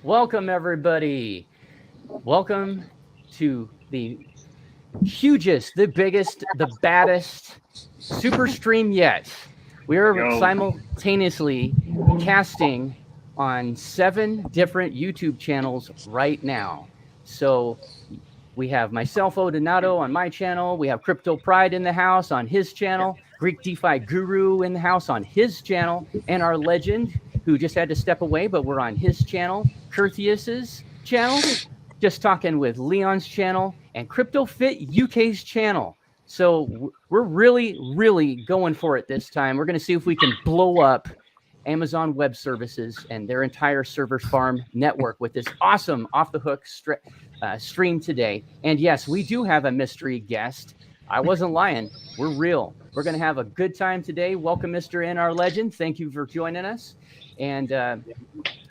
Welcome, everybody. Welcome to the hugest, the biggest, the baddest super stream yet. We are Yo, simultaneously casting on 7 different YouTube channels right now. So we have myself, Odinato, on my channel. We have Crypto Pride in the house on his channel. Greek Defi Guru in the house on his channel. And our legend, who just had to step away, but we're on his channel, Kurtheous's channel. Just talking with Leon's channel and CryptoFitUK's channel. So we're really, really going for it this time. We're going to see if we can blow up Amazon Web Services and their entire server farm network with this awesome off the hook stream today. And yes, we do have a mystery guest. I wasn't lying. We're real. We're going to have a good time today. Welcome, Mr. NR Legend. Thank you for joining us. And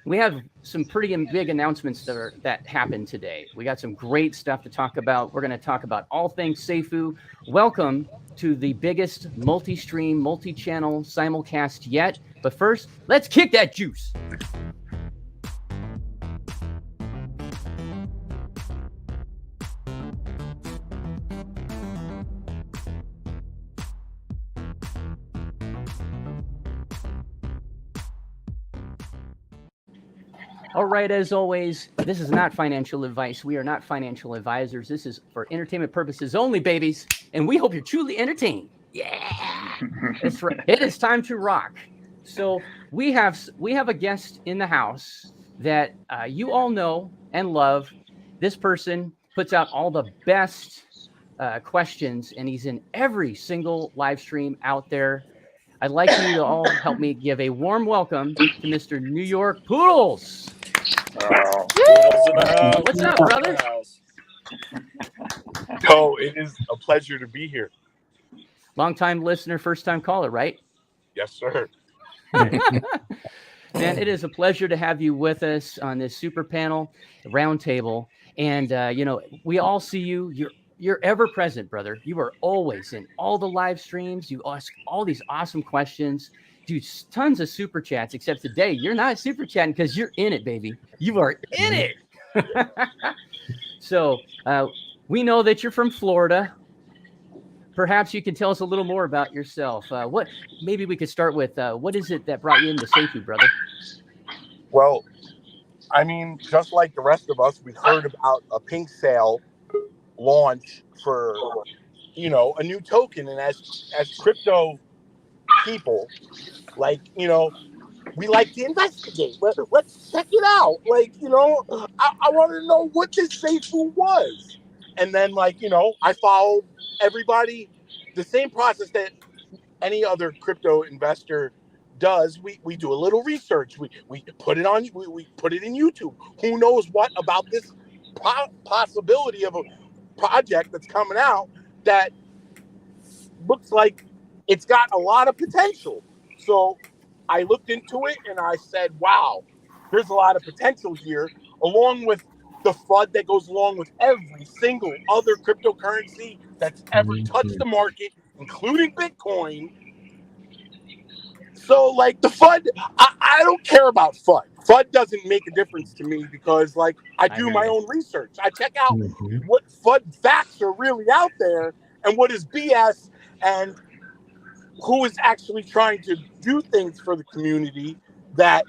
we have some pretty big announcements that happened today. We got some great stuff to talk about. We're going to talk about all things Safuu. Welcome to the biggest multi-stream, multi-channel simulcast yet. But first, let's kick that juice. All right, as always, this is not financial advice. We are not financial advisors. This is for entertainment purposes only, babies. And we hope you're truly entertained. Yeah. It's right. It is time to rock. So we have a guest in the house that you all know and love. This person puts out all the best questions, and he's in every single live stream out there. I'd like you to all help me give a warm welcome to Mr. New York Poodles. What's up, brother? Yo, it is a pleasure to be here. Long-time listener, first-time caller, right? Yes, sir. Man, it is a pleasure to have you with us on this super panel roundtable. And we all see you. You're ever present, brother. You are always in all the live streams. You ask all these awesome questions. Do tons of super chats, except today you're not super chatting because you're in it, baby. You are in it. So we know that you're from Florida. Perhaps you can tell us a little more about yourself. Maybe we could start with what is it that brought you into Safuu, brother? Well, I mean, just like the rest of us, we heard about a pink sale launch for, a new token. And as crypto people, we like to investigate. Let's check it out. I wanted to know what this Safuu was. And then, I followed everybody, the same process that any other crypto investor does. We do a little research. We put it on. We put it in YouTube. Who knows what about this possibility of a project that's coming out that looks like it's got a lot of potential. So I looked into it and I said, wow, there's a lot of potential here, along with the FUD that goes along with every single other cryptocurrency that's ever touched the market, including Bitcoin. So, the FUD, I don't care about FUD. FUD doesn't make a difference to me because, I do my own research. I check out what FUD facts are really out there and what is BS and who is actually trying to do things for the community that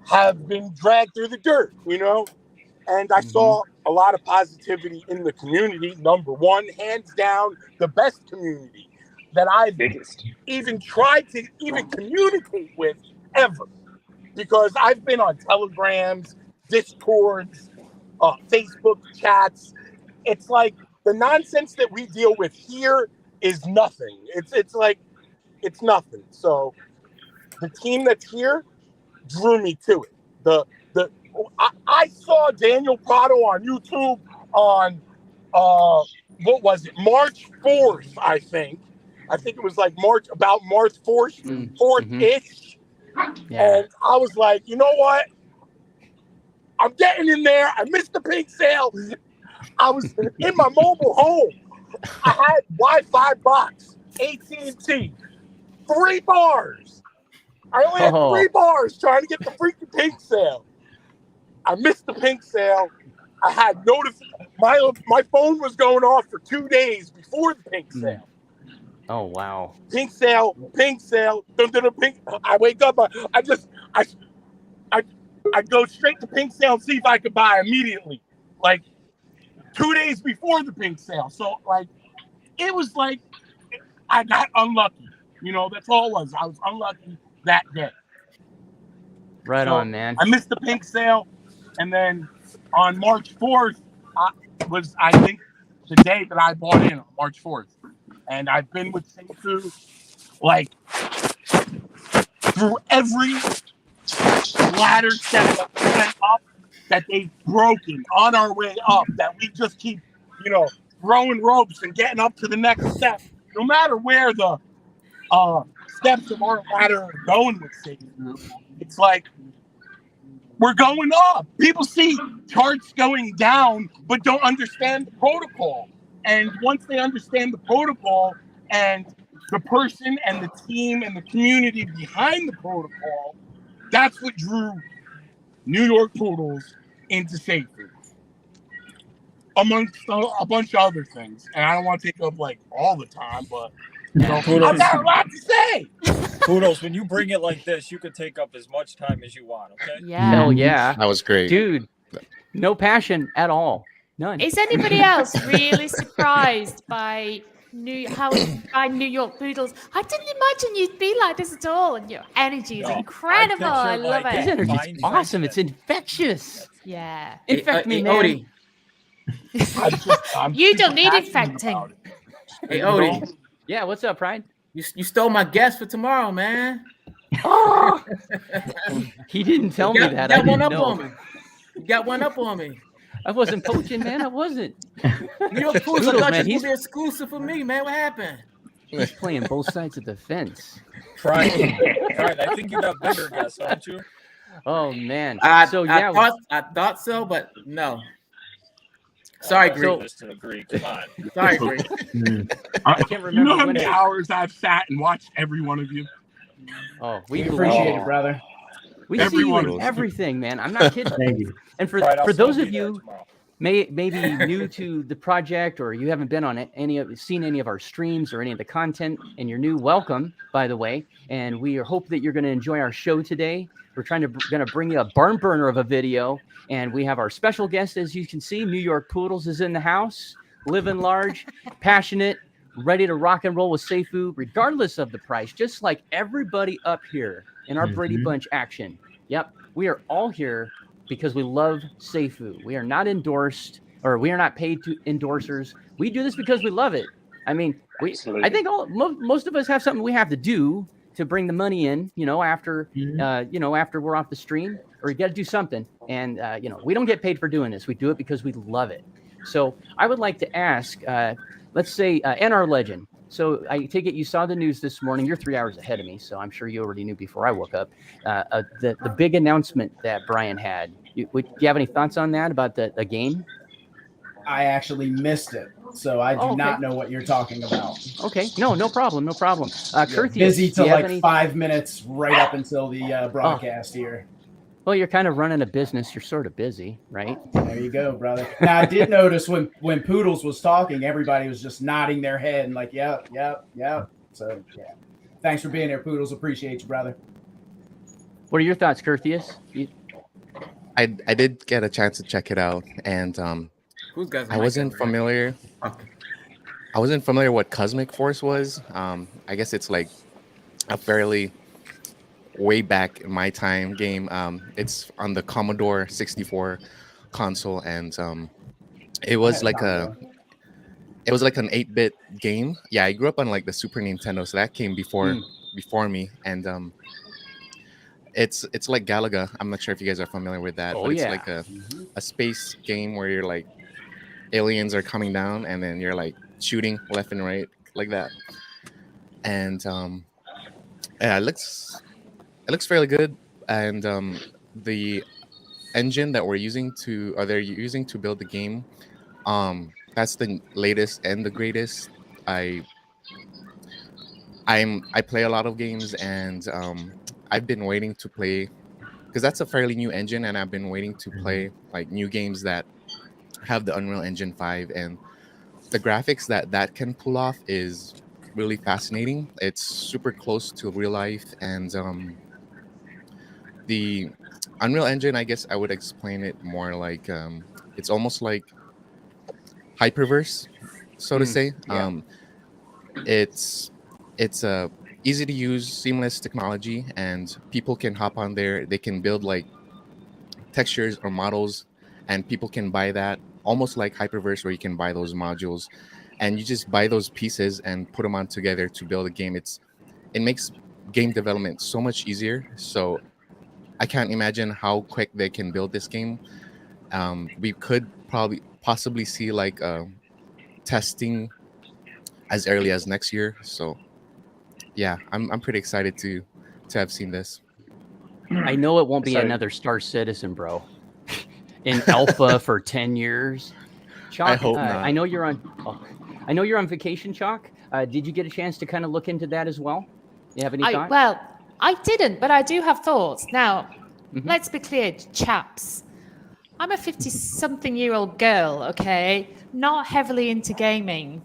have been dragged through the dirt, And I saw a lot of positivity in the community. Number one, hands down, the best community that I've even tried to even communicate with ever. Because I've been on Telegrams, Discords, Facebook chats. It's like the nonsense that we deal with here is nothing. It's nothing. So the team that's here drew me to it. I saw Daniel Prado on YouTube on what was it, March 4th, I think. I think it was March 4th-ish. Yeah. And I was like, you know what? I'm getting in there. I missed the pink sale. I was in my mobile home. I had Wi-Fi box, AT&T, 3 bars. I only had 3 bars trying to get the freaking pink sale. I missed the pink sale. I had my phone was going off for 2 days before the pink sale. Oh wow. Pink sale. Pink. I wake up. I go straight to pink sale and see if I could buy immediately. Like 2 days before the pink sale. So like it was like I got unlucky. That's all it was. I was unlucky that day. Right on, man. I missed the pink sale, and then on March 4th was I think the day that I bought in on March 4th, and I've been with Safuu like through every ladder step up that they've broken on our way up. That we just keep throwing ropes and getting up to the next step, no matter where the steps of our ladder are going with Safuu. It's like we're going up. People see charts going down, but don't understand the protocol. And once they understand the protocol and the person and the team and the community behind the protocol, that's what drew New York Poodles into Safuu, amongst a bunch of other things. And I don't want to take up like all the time, but I've got a lot to say. Poodles, when you bring it like this, you could take up as much time as you want, okay? Yeah. Hell yeah. That was great. Dude, no passion at all. None. Is anybody else really surprised by New York Poodles? I didn't imagine you'd be like this at all, and your energy is incredible. I love His it. energy is awesome. It's infectious. Yeah. Infect me, man. Odie. You don't need infecting. Hey, Odie. Yeah, what's up, Pride? You stole my guest for tomorrow, man. Oh! He didn't tell me that. I didn't know. On me. You got one up on me. I wasn't poaching, man. I wasn't. New York Poodles, Poodles, I thought man, you was exclusive for me, man. What happened? He's playing both sides of the fence. Pride, I think you got bigger guests, don't you? Oh man. I thought so, but no. Sorry, Greek. Come on. Sorry, Greek. I can't remember. You know how many hours I've sat and watched every one of you? Oh, we appreciate it, brother. We see you in everything, man. I'm not kidding. Thank you. And for those of you maybe new to the project, or you haven't been on seen any of our streams or any of the content, and you're new, welcome, by the way. And we hope that you're going to enjoy our show today. We're going to bring you a barn burner of a video, and we have our special guest, as you can see. New York Poodles is in the house, living large, passionate, ready to rock and roll with Safuu, regardless of the price, just like everybody up here in our Brady Bunch action. Yep, we are all here because we love Safuu. We are not endorsed, or we are not paid to endorsers. We do this because we love it. I mean, I think most of us have something we have to do to bring the money in, after after we're off the stream, or you got to do something. And we don't get paid for doing this. We do it because we love it. So I would like to ask, let's say, NR Legend. So I take it you saw the news this morning. You're 3 hours ahead of me, so I'm sure you already knew before I woke up. The big announcement that Brian had. Do you have any thoughts on that, about the game? I actually missed it, so I do not know what you're talking about. Okay, no problem. Kurtheous, busy till like 5 minutes right up until the broadcast here. Well, you're kind of running a business. You're sort of busy, right? There you go, brother. Now, I did notice when Poodles was talking, everybody was just nodding their head and like, yep. So, yeah. Thanks for being here, Poodles. Appreciate you, brother. What are your thoughts, Kurtheous? I did get a chance to check it out, and I wasn't familiar. I wasn't familiar what Cosmic Force was. I guess it's like a fairly way back in my time game. It's on the Commodore 64 console, and it was like an 8-bit game. Yeah, I grew up on like the Super Nintendo, so that came before me, and it's like Galaga. I'm not sure if you guys are familiar with that, but it's like a space game where you're like aliens are coming down, and then you're like shooting left and right like that, and it looks fairly good, and the engine that they're using to build the game, that's the latest and the greatest. I play a lot of games, and I've been waiting to play because that's a fairly new engine, and I've been waiting to play like new games that have the Unreal Engine 5, and the graphics that can pull off is really fascinating. It's super close to real life, and the Unreal Engine, I guess I would explain it more like it's almost like Hyperverse, so to say. Yeah. It's a easy to use, seamless technology, and people can hop on there. They can build like textures or models, and people can buy that, almost like Hyperverse, where you can buy those modules, and you just buy those pieces and put them on together to build a game. It makes game development so much easier. So I can't imagine how quick they can build this game. We could possibly see like testing as early as next year. So yeah, I'm pretty excited to have seen this. I know it won't be another Star Citizen, bro. In alpha for 10 years. Chalk, I hope not. I know you're on vacation, Chalk. Did you get a chance to kind of look into that as well? You have any thoughts? Well, I didn't, but I do have thoughts. Now, let's be clear, chaps. I'm a 50-something-year-old girl, okay? Not heavily into gaming.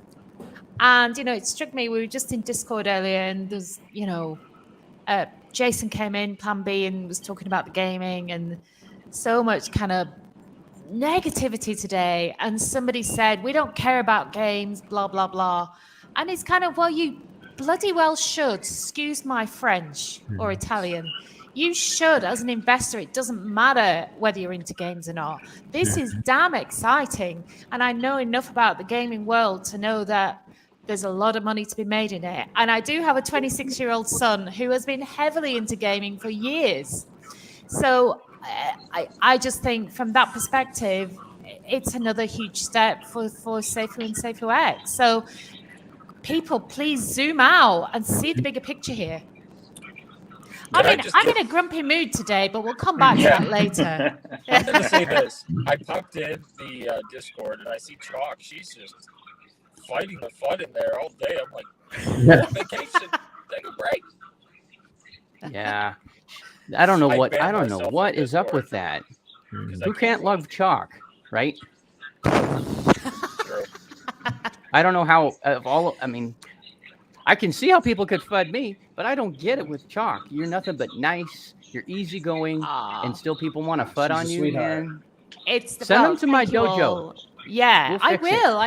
And, it struck me, we were just in Discord earlier, and there's, Jason came in, Plan B, and was talking about the gaming, and so much kind of negativity today. And somebody said, we don't care about games, blah, blah, blah. And it's kind of, well, you bloody well should, excuse my French or Italian. You should, as an investor, it doesn't matter whether you're into games or not. This is damn exciting. And I know enough about the gaming world to know that there's a lot of money to be made in it. And I do have a 26-year-old son who has been heavily into gaming for years. So I just think from that perspective, it's another huge step for Safuu and CryptoFitUK. So people, please zoom out and see the bigger picture here. I'm in a grumpy mood today, but we'll come back to that later. I'm going to say this. I popped in the Discord and I see Chalk. She's just fighting the FUD in there all day. I'm like, on vacation, take a break. Yeah. I don't know what is up with that. Who can't love Chalk, right? I don't know how I can see how people could FUD me, but I don't get it with Chalk. You're nothing but nice. You're easygoing, and still people want to FUD on you, man. Send them to my dojo. Yeah, I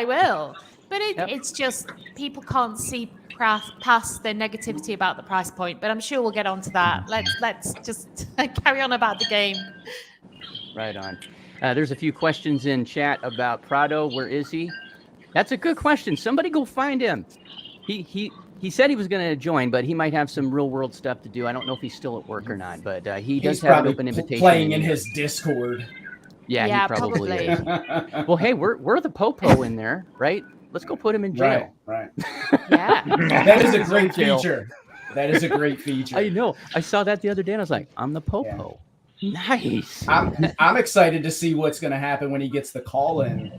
will. But it's just people can't see past the negativity about the price point. But I'm sure we'll get onto that. Let's just carry on about the game. Right on. There's a few questions in chat about Prado. Where is he? That's a good question. Somebody go find him. He said he was going to join, but he might have some real world stuff to do. I don't know if he's still at work or not, but he does have an open invitation. Playing in his Discord. Yeah, he probably is. Well, hey, we're the popo in there, right? Let's go put him in jail. Right. Yeah. That is a great feature. That is a great feature. I know. I saw that the other day, and I was like, I'm the popo. Yeah. Nice. I'm excited to see what's going to happen when he gets the call-in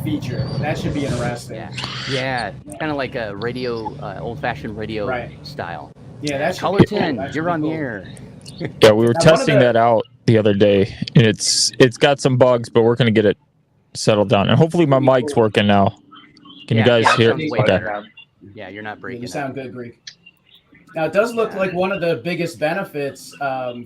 feature. That should be interesting. Yeah. Kind of like a radio, old-fashioned radio style. Yeah, that's Caller 10. You're on the air. Yeah, we were testing that out the other day, and it's got some bugs, but we're going to get it settled down. And hopefully my mic's working now. Can you guys hear? Okay. Yeah, you're not breaking. You sound good, Greek. Now, it does look like one of the biggest benefits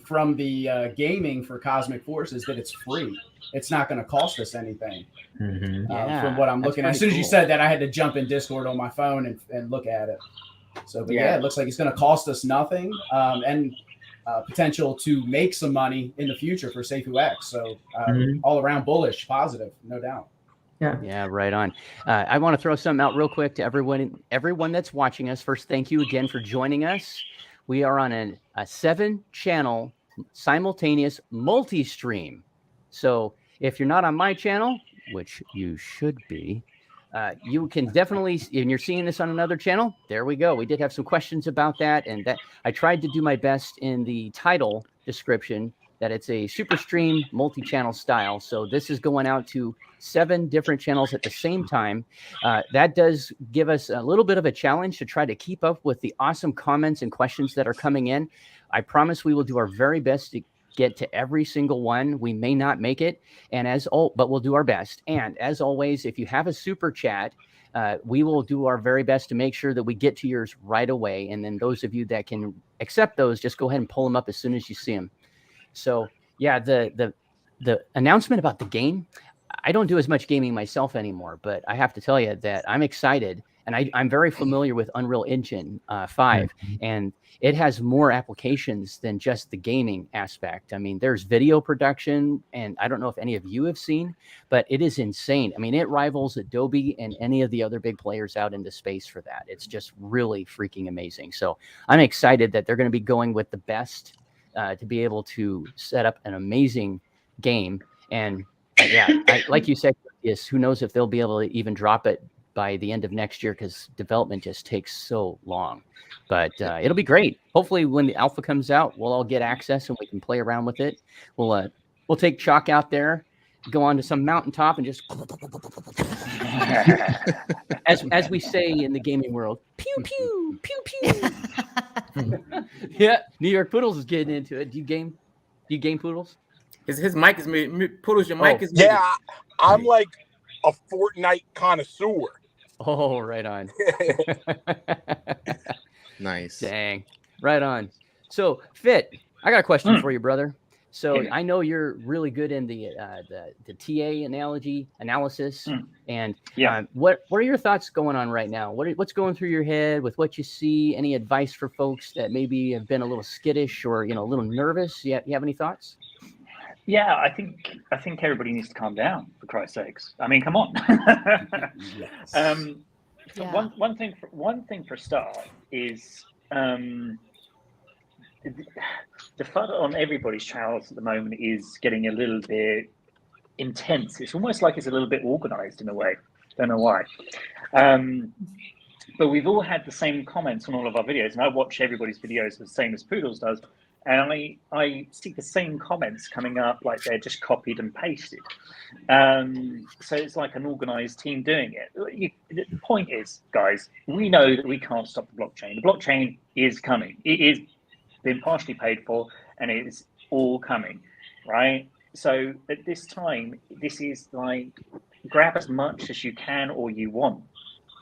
from the gaming for Cosmic Force is that it's free. It's not going to cost us anything. From what I'm looking at. As soon as you said that, I had to jump in Discord on my phone and look at it. So, but yeah, it looks like it's going to cost us nothing and potential to make some money in the future for CryptoFitUK. So all around bullish, positive, no doubt. Yeah, right on. I want to throw something out real quick to everyone that's watching us. First, thank you again for joining us. We are on a 7-channel simultaneous multi-stream. So if you're not on my channel, which you should be, you can definitely, and you're seeing this on another channel, there we go. We did have some questions about that, and that I tried to do my best in the title description that it's a super stream multi-channel style. So this is going out to 7 different channels at the same time. That does give us a little bit of a challenge to try to keep up with the awesome comments and questions that are coming in. I promise we will do our very best get to every single one. We may not make it, but we'll do our best. And as always, if you have a super chat, we will do our very best to make sure that we get to yours right away. And then those of you that can accept those, just go ahead and pull them up as soon as you see them. So yeah, the announcement about the game, I don't do as much gaming myself anymore, but I have to tell you that I'm excited, and I'm very familiar with Unreal Engine 5, and it has more applications than just the gaming aspect. I mean, there's video production, and I don't know if any of you have seen, but it is insane. I mean, it rivals Adobe and any of the other big players out into space for that. It's just really freaking amazing. So I'm excited that they're going to be going with the best to be able to set up an amazing game. And yeah, like you said, yes, who knows if they'll be able to even drop it by the end of next year, because development just takes so long. But it'll be great. Hopefully when the alpha comes out, we'll all get access and we can play around with it. We'll take Chalk out there, go on to some mountaintop and just as we say in the gaming world, pew pew pew pew. Yeah, New York Poodles is getting into it. Do you game Poodles? His mic is muted. Poodles, your mic is muted. Yeah, I'm like a Fortnite connoisseur. Oh, right on. Nice. Dang. Right on. So, Fit, I got a question for you, brother. So I know you're really good in the TA analysis, and what are your thoughts going on right now? What's going through your head with what you see? Any advice for folks that maybe have been a little skittish or a little nervous? You have any thoughts? Yeah, I think everybody needs to calm down, for Christ's sakes. I mean, come on. One thing for a start is the FUD on everybody's channels at the moment is getting a little bit intense. It's almost like it's a little bit organized in a way. Don't know why. But we've all had the same comments on all of our videos, and I watch everybody's videos the same as Poodles does. And I see the same comments coming up like they're just copied and pasted. So it's like an organized team doing it. The point is, guys, we know that we can't stop the blockchain. The blockchain is coming. It is been partially paid for, and it is all coming, right? So at this time, this is like grab as much as you can or you want.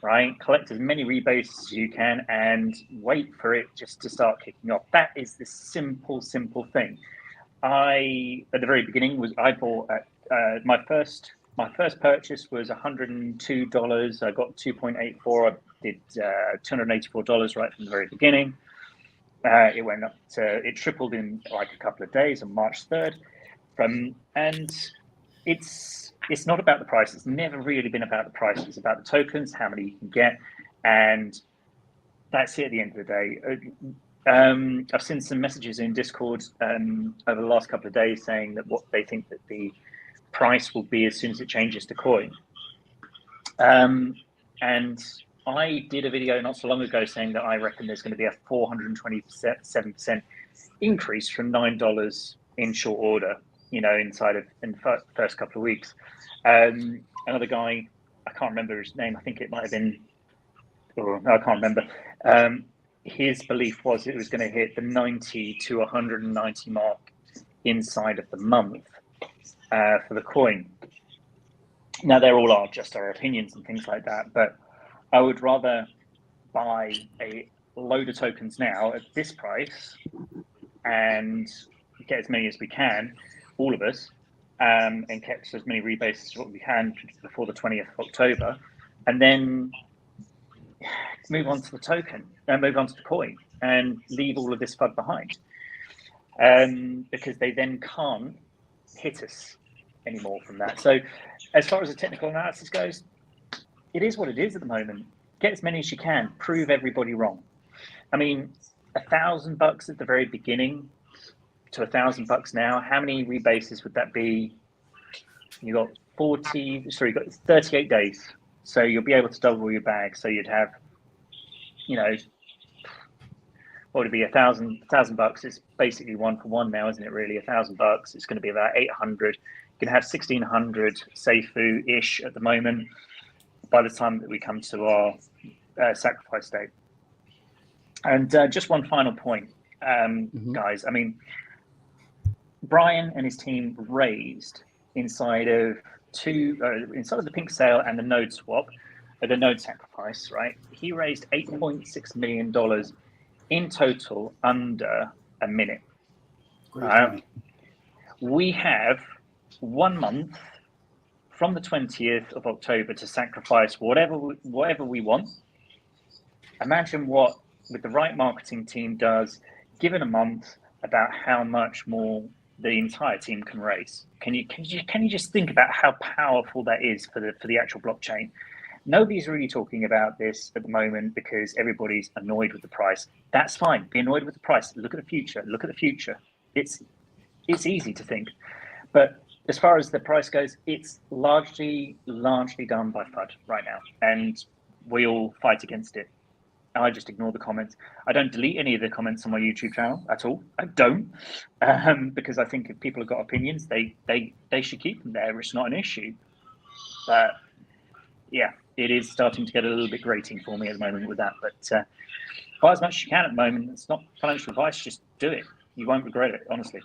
Right, collect as many rebates as you can and wait for it just to start kicking off. That is the simple thing. At the very beginning I bought my first purchase was $102. I got 2.84. I did $284 right from the very beginning. It went up to, it tripled in like a couple of days on March 3rd. And it's not about the price. It's never really been about the price. It's about the tokens, how many you can get, and that's it at the end of the day. I've seen some messages in Discord over the last couple of days saying that what they think that the price will be as soon as it changes to coin. And I did a video not so long ago saying that I reckon there's going to be a 427% increase from $9 in short order, in the first couple of weeks. Another guy, I can't remember his name. I think it might have been, I can't remember. His belief was it was going to hit the 90 to 190 mark inside of the month for the coin. Now, they're all just our opinions and things like that, but I would rather buy a load of tokens now at this price and get as many as we can, all of us, and catch as many rebates as what we can before the 20th of October, and then move on to the token, move on to the coin, and leave all of this FUD behind, because they then can't hit us anymore from that. So as far as the technical analysis goes, it is what it is at the moment. Get as many as you can, prove everybody wrong. I mean, $1,000 at the very beginning to $1,000 now, how many rebases would that be? You got 38 days. So you'll be able to double your bag. So you'd have, what would it be? $1,000. It's basically 1 for 1 now, isn't it? Really, $1,000. It's going to be about 800. You can have 1,600 Safuu-ish at the moment. By the time that we come to our sacrifice date. And just one final point, guys. I mean, Brian and his team raised inside of the pink sale and the node swap, the node sacrifice, right? He raised $8.6 million in total under a minute. We have 1 month from the 20th of October to sacrifice whatever we want. Imagine what, with the right marketing team, does given a month about how much more the entire team can raise. Can you just think about how powerful that is for the actual blockchain? Nobody's really talking about this at the moment because everybody's annoyed with the price. That's fine. Be annoyed with the price. Look at the future. Look at the future. It's easy to think, but as far as the price goes, it's largely done by FUD right now, and we all fight against it. I just ignore the comments. I don't delete any of the comments on my YouTube channel at all. I don't, because I think if people have got opinions, they should keep them there. It's not an issue. But yeah, it is starting to get a little bit grating for me at the moment with that. But buy as much as you can at the moment. It's not financial advice. Just do it. You won't regret it, honestly.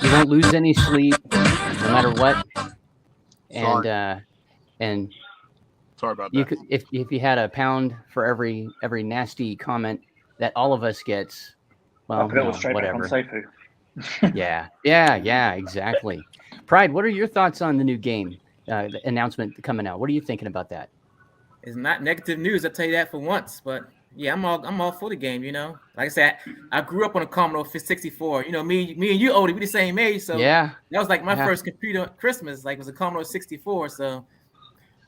You won't lose any sleep, no matter what. And sorry about that. You could, if you had a pound for every nasty comment that all of us gets, well, whatever. Yeah, exactly. Pride, what are your thoughts on the new game, the announcement coming out? What are you thinking about that? It's not negative news, I'll tell you that for once. But yeah, I'm all for the game. You know, like I said, I grew up on a Commodore 64. You know, me and you, Odie, we the same age. So yeah, that was like my first computer Christmas. Like, it was a Commodore 64. So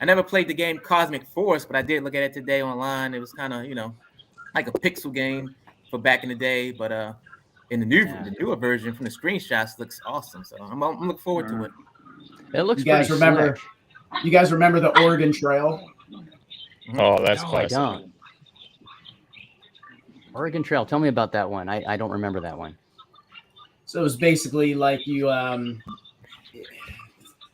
I never played the game Cosmic Force, but I did look at it today online. It was kind of, like a pixel game for back in the day. But in the newer version from the screenshots, looks awesome. So I'm looking forward to it. It looks. You guys remember? You guys remember the Oregon Trail? Oh, that's classic. I don't. Oregon Trail. Tell me about that one. I don't remember that one. So it was basically like you.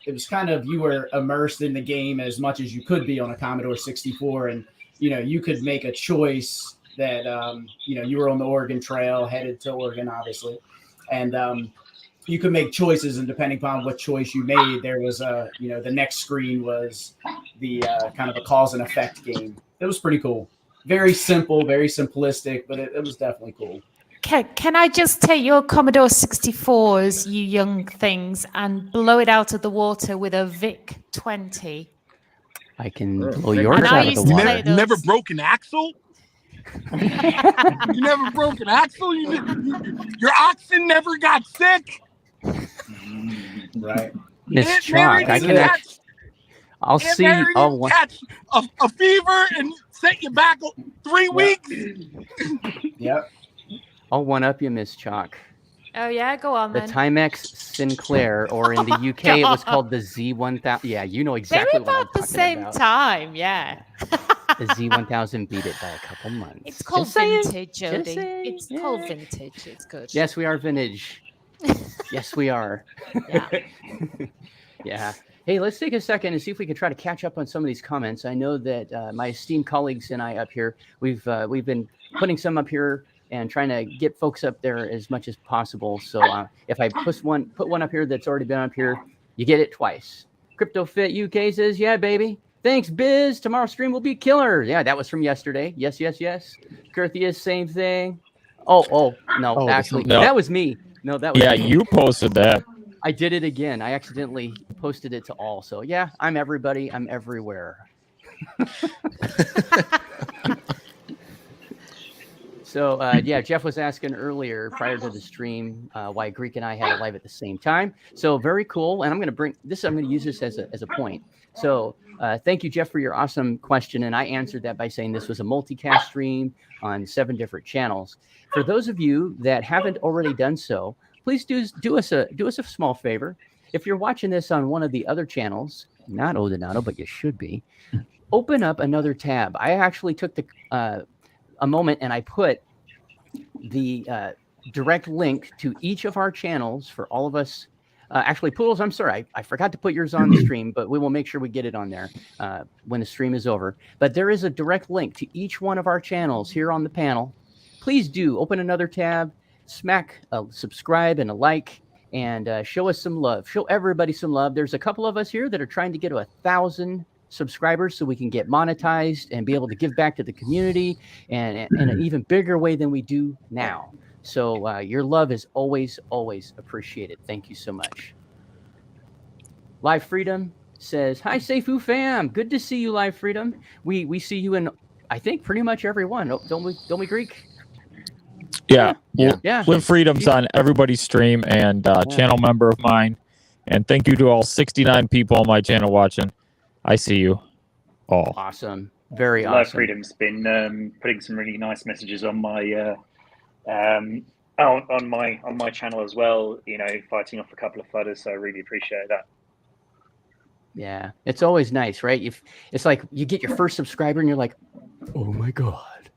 It was kind of, you were immersed in the game as much as you could be on a Commodore 64, and you could make a choice that you were on the Oregon Trail, headed to Oregon, obviously, and you could make choices, and depending upon what choice you made, there was the next screen was the kind of a cause and effect game. It was pretty cool. Very simple, very simplistic, but it was definitely cool. Can I just take your Commodore 64s, you young things, and blow it out of the water with a VIC-20? I can blow yours out of the water. You never broke an axle? You never broke an axle? Your oxen never got sick? Right. Miss Chalk, I can. I'll see. I'll catch a fever and set you back 3 weeks. Yep. I'll one up you, Miss Chalk. Oh yeah, go on the then. Timex Sinclair, or in the UK it was called the Z1000. Yeah, you know exactly they were what I'm about the talking same about. time, yeah. The Z1000 beat it by a couple months. It's called vintage, Jody. It's called vintage. It's good. Yes, we are vintage. Yes, we are. Yeah. Yeah. Hey, let's take a second and see if we can try to catch up on some of these comments. I know that my esteemed colleagues and I up here, we've been putting some up here and trying to get folks up there as much as possible. So if I put one up here that's already been up here, you get it twice. CryptoFitUK says, yeah, baby. Thanks, Biz. Tomorrow's stream will be killer. Yeah, that was from yesterday. Yes. Kurtheous, same thing. Oh, no, actually, no. That was me. No, that was me. You posted that. I did it again. I accidentally posted it to all. So yeah, I'm everybody. I'm everywhere. So Jeff was asking earlier prior to the stream why Greek and I had it live at the same time. So very cool. And I'm going to use this as a point. So thank you, Jeff, for your awesome question. And I answered that by saying this was a multicast stream on 7 different channels. For those of you that haven't already done so, please do us a small favor. If you're watching this on one of the other channels, not Odinato, but you should be, open up another tab. I actually took a moment and I put the direct link to each of our channels for all of us. Actually, Poodles, I'm sorry, I forgot to put yours on the stream, but we will make sure we get it on there when the stream is over. But there is a direct link to each one of our channels here on the panel. Please do open another tab, smack a subscribe and a like, and show us some love. Show everybody some love. There's a couple of us here that are trying to get to 1,000 subscribers so we can get monetized and be able to give back to the community and in an even bigger way than we do now. So your love is always, always appreciated. Thank you so much. Live Freedom says, hi, Safuu fam. Good to see you, Live Freedom. We see you in, I think, pretty much every one. Don't we, Greek? Yeah. Yeah. Live Freedom's on everybody's stream and channel member of mine. And thank you to all 69 people on my channel watching. I see you all. Awesome. Very Live awesome. Freedom's been putting some really nice messages on my on my channel as well, fighting off a couple of flooders, so I really appreciate that. Yeah, it's always nice, right? It's like you get your first subscriber and you're like, oh my God,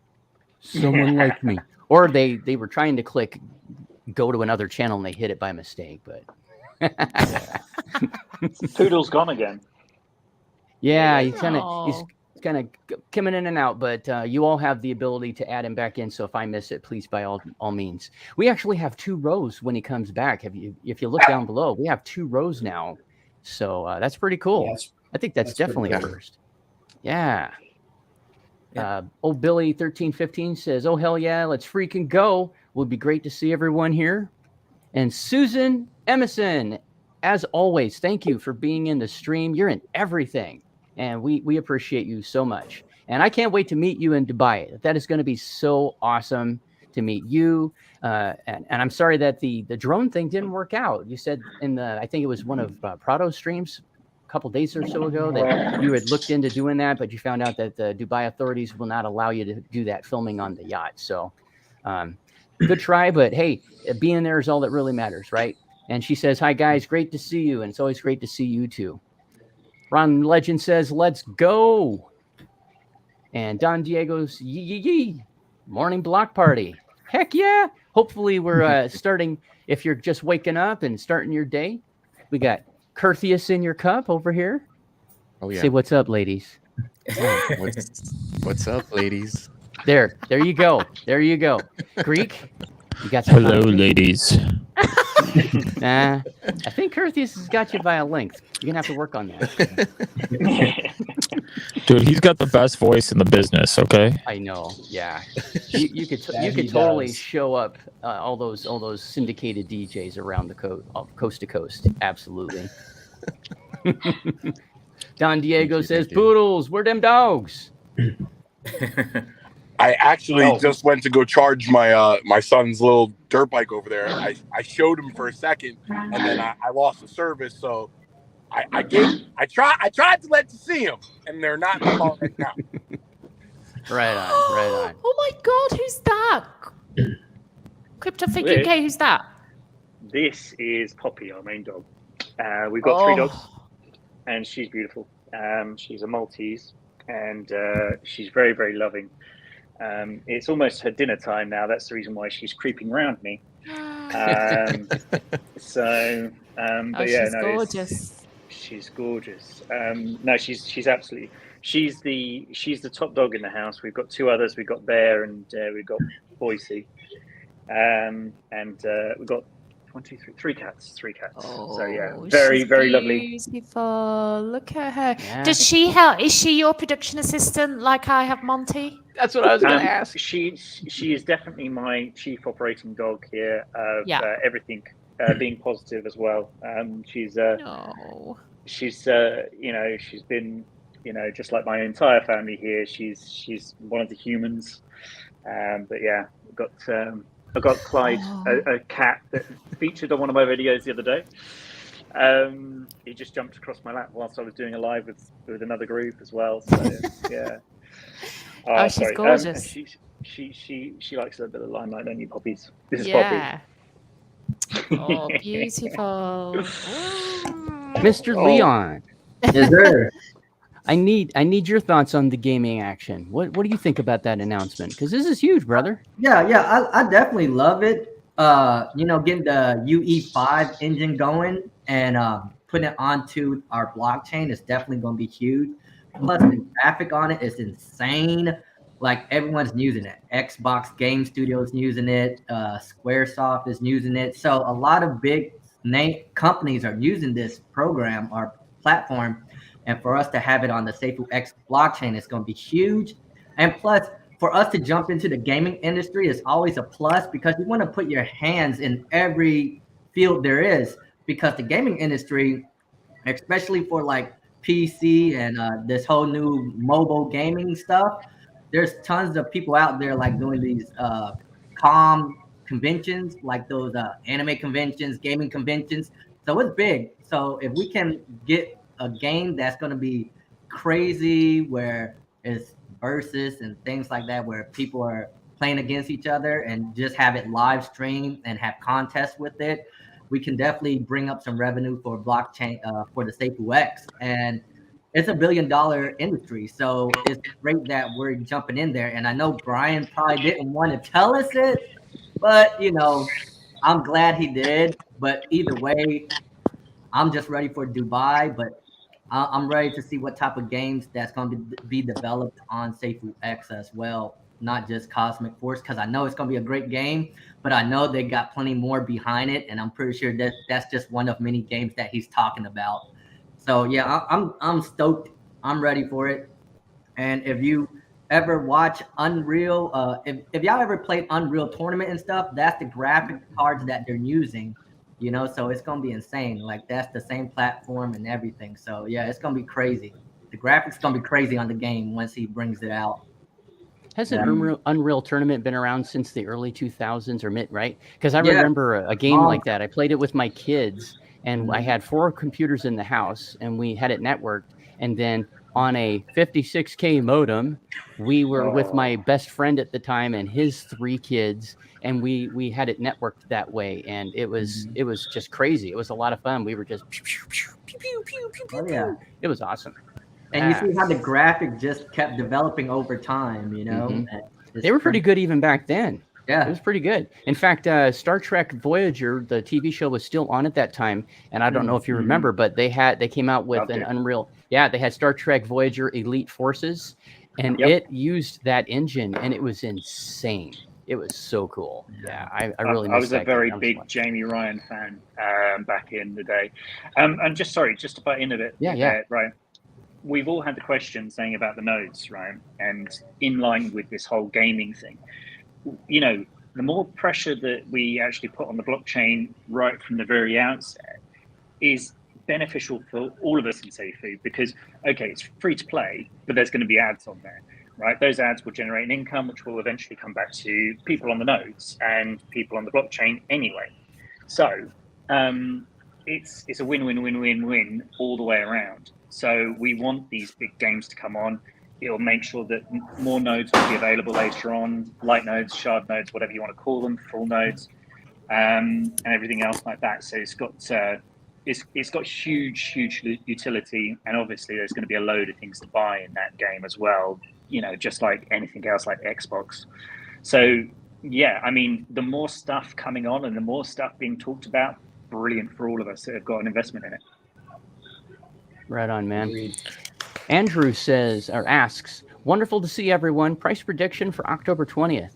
someone like me. Or they were trying to click go to another channel and they hit it by mistake, but Poodle's gone again. Yeah, he's kind of coming in and out, but you all have the ability to add him back in. So if I miss it, please, by all means. We actually have 2 rows when he comes back. If you look down below, we have 2 rows now. So that's pretty cool. Yeah, I think that's definitely a first. Yeah. Old Billy 1315 says, oh, hell yeah, let's freaking go. Would be great to see everyone here. And Susan Emerson, as always, thank you for being in the stream. You're in everything. And we appreciate you so much. And I can't wait to meet you in Dubai. That is going to be so awesome to meet you. And I'm sorry that the drone thing didn't work out. You said I think it was one of Prado's streams a couple days or so ago that you had looked into doing that, but you found out that the Dubai authorities will not allow you to do that filming on the yacht. So good try, but hey, being there is all that really matters, right? And she says, hi, guys, great to see you. And it's always great to see you too. Ron Legend says, let's go. And Don Diego's yee. Morning block party. Heck yeah. Hopefully we're starting, if you're just waking up and starting your day. We got Kurtheous in your cup over here. Oh, yeah. Say what's up, ladies. What's up, ladies? There you go. There you go. Greek, you got some. Hello, ladies. I think Kurtheous has got you by a length. You're going to have to work on that. Dude, he's got the best voice in the business, okay? I know. Yeah. You could totally show up all those syndicated DJs around the coast to coast. Absolutely. Don Diego says, Poodles, where them dogs? I actually just went to go charge my my son's little dirt bike over there. I showed him for a second, and then I lost the service. So I tried to let you see him, and they're not in the call right now. Right on. Oh my God, who's that? CryptoFitUK, who's that? This is Poppy, our main dog. We've got 3 dogs, and she's beautiful. She's a Maltese, and she's very, very loving. It's almost her dinner time now. That's the reason why she's creeping around me. But she's gorgeous. She's gorgeous. No, she's absolutely. She's the top dog in the house. We've got 2 others. We've got Bear and we've got Boise, and we've got 3 cats. 3 cats. Oh, so yeah, very, very lovely. Beautiful. Look at her. Yeah. Does she help? Is she your production assistant like I have Monty? That's what I was going to ask. She is definitely my chief operating dog here. Everything being positive as well. She's been, just like my entire family here. She's one of the humans. But yeah, I've got Clyde, a cat that featured on one of my videos the other day. He just jumped across my lap whilst I was doing a live with another group as well. So yeah. She's gorgeous. She likes a bit of limelight, don't you, Poppies? This is Poppy. Oh, beautiful. Mr. Leon. Yes, sir. I need your thoughts on the gaming action. What do you think about that announcement? Because this is huge, brother. Yeah, I definitely love it. Getting the UE5 engine going and putting it onto our blockchain is definitely going to be huge. Plus, the graphic on it is insane. like everyone's using it. Xbox Game Studios using it. Squaresoft is using it. So a lot of big name companies are using this program or platform, and for us to have it on the SafooX blockchain is going to be huge. And plus, for us to jump into the gaming industry is always a plus because you want to put your hands in every field there is, because the gaming industry, especially for like PC and this whole new mobile gaming stuff, there's tons of people out there like doing these conventions, like those anime conventions, gaming conventions. So it's big. So if we can get a game that's going to be crazy, where it's versus and things like that, where people are playing against each other and just have it live streamed and have contests with it, we can definitely bring up some revenue for blockchain for the SafooX. And it's $1 billion industry. So it's great that we're jumping in there. And I know Brian probably didn't want to tell us it, but I'm glad he did. But either way, I'm just ready for Dubai, but I'm ready to see what type of games that's going to be developed on SafooX as well, not just Cosmic Force, because I know it's going to be a great game, but I know they got plenty more behind it, and I'm pretty sure that that's just one of many games that he's talking about. So yeah, I'm stoked. I'm ready for it. And if you ever watch Unreal, if y'all ever played Unreal Tournament and stuff, that's the graphic cards that they're using. So it's gonna be insane. Like that's the same platform and everything. So yeah, it's gonna be crazy. The graphics gonna be crazy on the game once he brings it out. Hasn't Unreal Tournament been around since the early 2000s or mid, right? Because I remember a game like that. I played it with my kids, and I had 4 computers in the house, and we had it networked. And then on a 56K modem, we were with my best friend at the time and his 3 kids, and we had it networked that way. And it was just crazy. It was a lot of fun. We were just pew, pew, pew, pew, pew, pew, pew, pew, pew. It was awesome. And you see how the graphic just kept developing over time, They were pretty good even back then. Yeah. It was pretty good. In fact, Star Trek Voyager, the TV show, was still on at that time. And I don't know if you remember, but they came out with an Unreal. Yeah, they had Star Trek Voyager Elite Forces, and it used that engine, and it was insane. It was so cool. Yeah, I really I was a very game. big Jamie Ryan fan back in the day. And just to butt in a bit. Yeah. Right. We've all had the question saying about the nodes, right? And in line with this whole gaming thing, the more pressure that we actually put on the blockchain right from the very outset is beneficial for all of us in Safuu, because, okay, it's free to play, but there's going to be ads on there, right? Those ads will generate an income, which will eventually come back to people on the nodes and people on the blockchain anyway. So it's a win-win-win-win-win all the way around. So we want these big games to come on. It'll make sure that more nodes will be available later on, light nodes, shard nodes, whatever you want to call them, full nodes, and everything else like that. So it's got huge utility, and obviously there's going to be a load of things to buy in that game as well. Just like anything else, like Xbox. So yeah, I mean, the more stuff coming on and the more stuff being talked about, brilliant for all of us that have got an investment in it. Right on, man. Andrew asks, wonderful to see everyone. Price prediction for October 20th.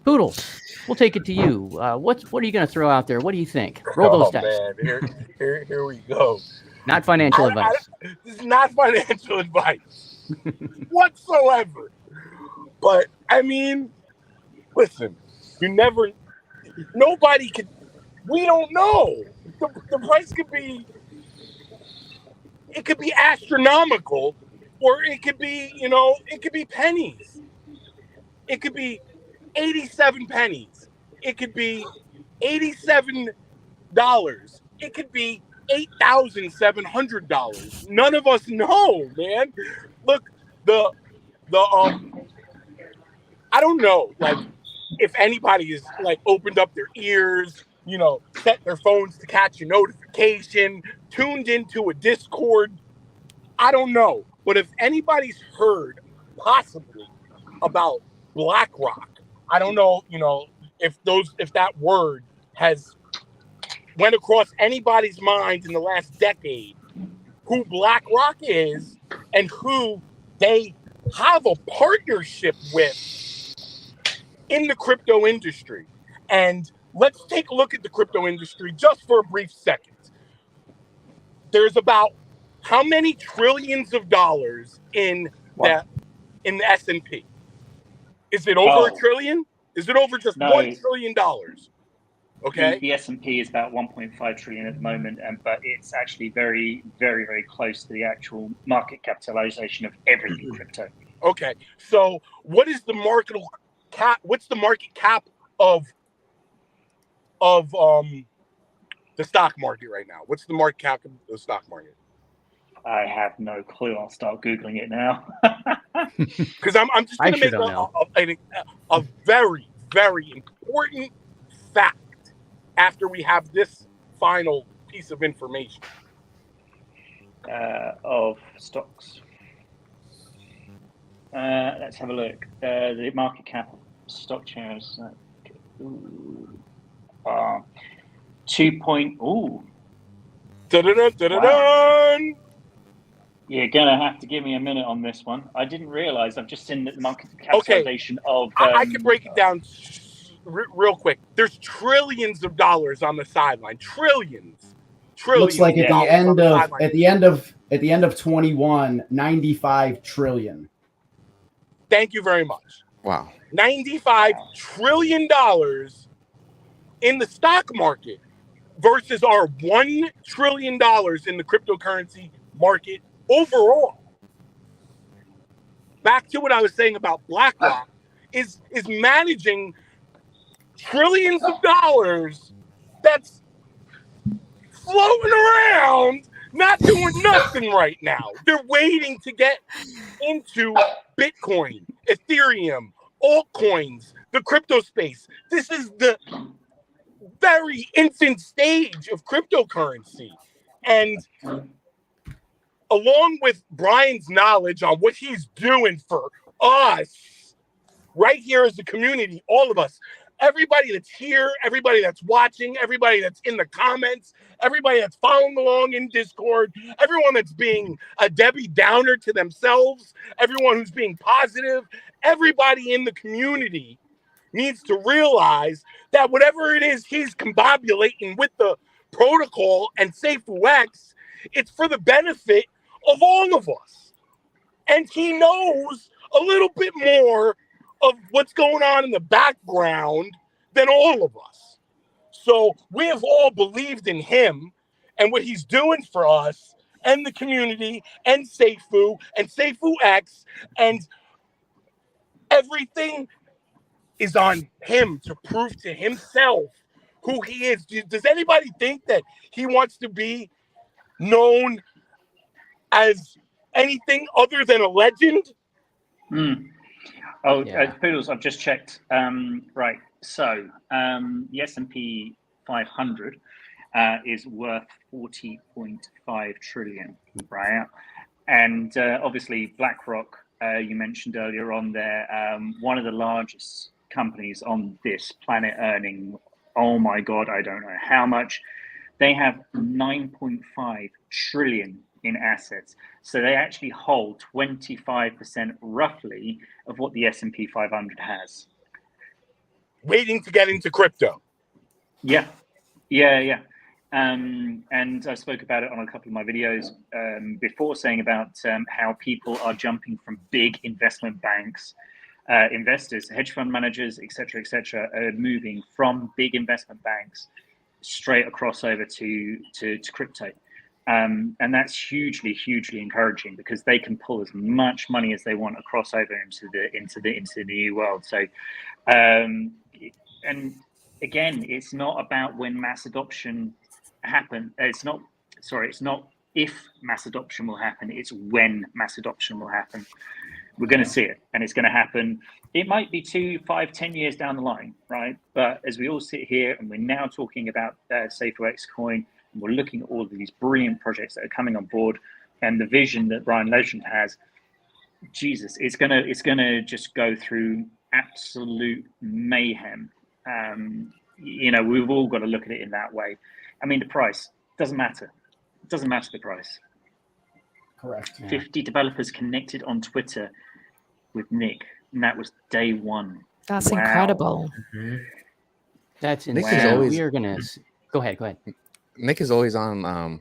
Poodles, we'll take it to you. What are you going to throw out there? What do you think? Roll those dice. Man. Here we go. Not financial advice. This is not financial advice whatsoever. But I mean, listen, nobody could. We don't know. The price could be. It could be astronomical, or it could be, it could be pennies. It could be 87 pennies. It could be $87. It could be $8,700. None of us know, man. Look, I don't know, like, if anybody is like opened up their ears, set their phones to catch a notification, tuned into a Discord. I don't know. But if anybody's heard possibly about BlackRock, I don't know, if that word has went across anybody's mind in the last decade, who BlackRock is and who they have a partnership with in the crypto industry. And let's take a look at the crypto industry just for a brief second. There's about how many trillions of dollars in the S&P? Is it over a trillion? Is it over just $1 trillion? Okay. The S&P is about 1.5 trillion at the moment, but it's actually very, very, very close to the actual market capitalization of everything crypto. Okay. So what is the market cap? What's the market cap of the stock market right now? What's the market cap of the stock market? I have no clue. I'll start Googling it now. Because I'm just going to make a very, very important fact after we have this final piece of information. Of stocks. Let's have a look. The market cap of stock shares. 2 point. Ooh. Wow. You're gonna have to give me a minute on this one. I didn't realize. I've just seen the market capitalization of. I can break it down real quick. There's trillions of dollars on the sideline. Trillions. Looks like at the end of 21, 95 trillion. Thank you very much. Wow. $95 trillion in the stock market versus our $1 trillion in the cryptocurrency market overall. Back to what I was saying about BlackRock is managing trillions of dollars that's floating around, not doing nothing right now. They're waiting to get into Bitcoin, Ethereum, altcoins, the crypto space. This is the very infant stage of cryptocurrency. And along with Brian's knowledge on what he's doing for us right here as a community, all of us, everybody that's here, everybody that's watching, everybody that's in the comments, everybody that's following along in Discord, everyone that's being a Debbie Downer to themselves, everyone who's being positive, everybody in the community needs to realize that whatever it is he's combobulating with the protocol and SafeUX, it's for the benefit of all of us. And he knows a little bit more of what's going on in the background than all of us. So we have all believed in him and what he's doing for us and the community and Safuu and SafeUX, and everything is on him to prove to himself who he is. Does anybody think that he wants to be known as anything other than a legend? Poodles, I've just checked. Right, so the S&P 500 is worth 40.5 trillion, right? And obviously BlackRock, you mentioned earlier on there, one of the largest companies on this planet, earning, oh my God, I don't know how much. They have 9.5 trillion in assets. So they actually hold 25% roughly of what the S&P 500 has. Waiting to get into crypto. Yeah. And I spoke about it on a couple of my videos before, saying about how people are jumping from big investment banks, investors, hedge fund managers, etc., are moving from big investment banks straight across over to crypto. And that's hugely encouraging, because they can pull as much money as they want across over into the new world. So, and again, it's not about when mass adoption happen. It's not if mass adoption will happen. It's when mass adoption will happen. We're going to see it, and it's going to happen. It might be 2, 5, 10 years down the line, right? But as we all sit here and we're now talking about SafeUX coin, and we're looking at all of these brilliant projects that are coming on board, and the vision that Brian Legend has, Jesus, it's gonna just go through absolute mayhem. We've all got to look at it in that way. I mean, the price doesn't matter. It doesn't matter the price. Correct. 50 developers connected on Twitter. with Nick, and that was day one. That's Wow. incredible. That's Nick insane. is always. We are gonna go ahead. Go ahead. Nick is always on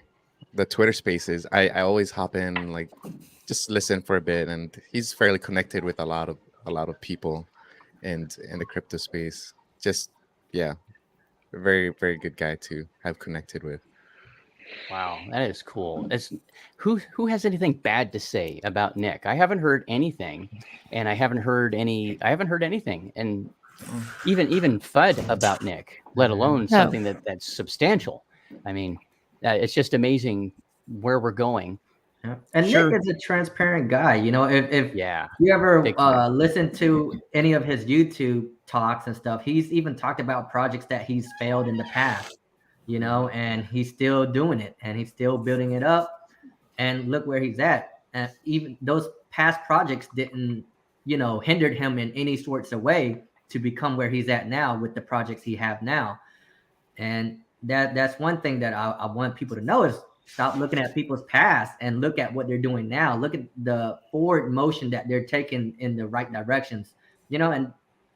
the Twitter Spaces. I always hop in, like, just listen for a bit, and he's fairly connected with a lot of people, and in the crypto space. Just a very, very good guy to have connected with. Wow, that is cool. Who has anything bad to say about Nick? I haven't heard anything, and I haven't heard anything, and even FUD about Nick, let alone something that's substantial. I mean, it's just amazing where we're going. Yeah. And Nick is a transparent guy. You know, if you ever listen to any of his YouTube talks and stuff, he's even talked about projects that he's failed in the past, you know, and he's still doing it and he's still building it up. And look where he's at. And even those past projects didn't, you know, hindered him in any sorts of way to become where he's at now with the projects he have now. And that's one thing that I want people to know is stop looking at people's past and look at what they're doing now. Look at the forward motion that they're taking in the right directions, you know, and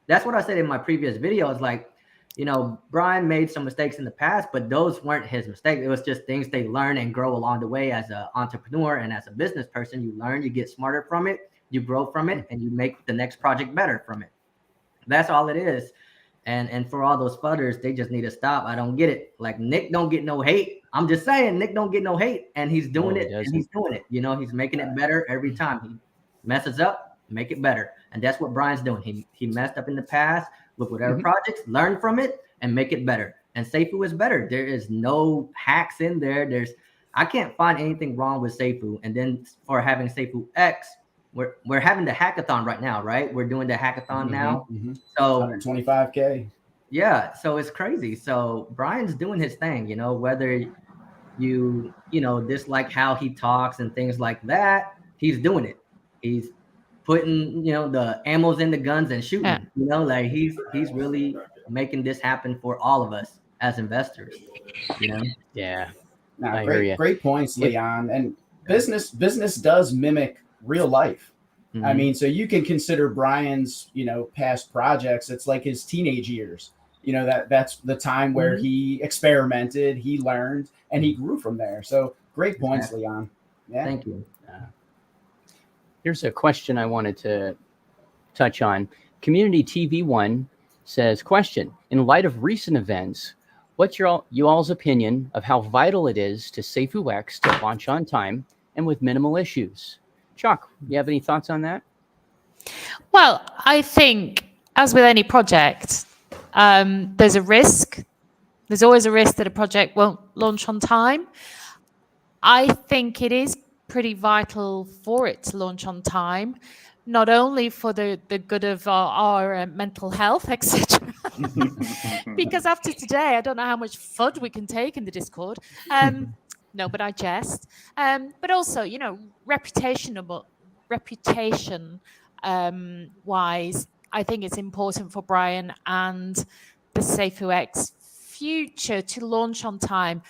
that's what I said in my previous video is like, you know, Brian made some mistakes in the past, but those weren't his mistakes. It was just things they learn and grow along the way as an entrepreneur and as a business person. You learn, you get smarter from it, you grow from it, and you make the next project better from it. That's all it is. And for all those fudders, they just need to stop. I don't get it. Like Nick don't get no hate. I'm just saying Nick don't get no hate, and he's doing it. And he's doing it. You know, he's making it better every time. He messes up, make it better. And that's what Brian's doing. He messed up in the past. Look whatever projects, learn from it, and make it better. And Safuu is better. There is no hacks in there. I can't find anything wrong with Safuu. And then for having CryptoFitUK, we're having the hackathon right now, right? We're doing the hackathon now. So 125K. Yeah, so it's crazy. So Brian's doing his thing, you know, whether you know, dislike how he talks and things like that, he's doing it. He's putting, you know, the ammos in the guns and shooting, you know, like he's really making this happen for all of us as investors, you know? Yeah. Nah, great points, Leon. And business does mimic real life. I mean, so you can consider Brian's, you know, past projects. It's like his teenage years. You know, that's the time where he experimented, he learned, and he grew from there. So great points, Leon. Yeah. Thank you. Here's a question I wanted to touch on. Community TV1 says, question, in light of recent events, what's you all's opinion of how vital it is to CryptoFitUK to launch on time and with minimal issues? Chuck, you have any thoughts on that? Well, I think, as with any project, there's a risk. There's always a risk that a project won't launch on time. I think it is pretty vital for it to launch on time, not only for the good of our mental health, etc. Because after today, I don't know how much FUD we can take in the Discord. No, but I jest. But also, you know, reputation wise, I think it's important for Brian and the CryptoFitUK future to launch on time.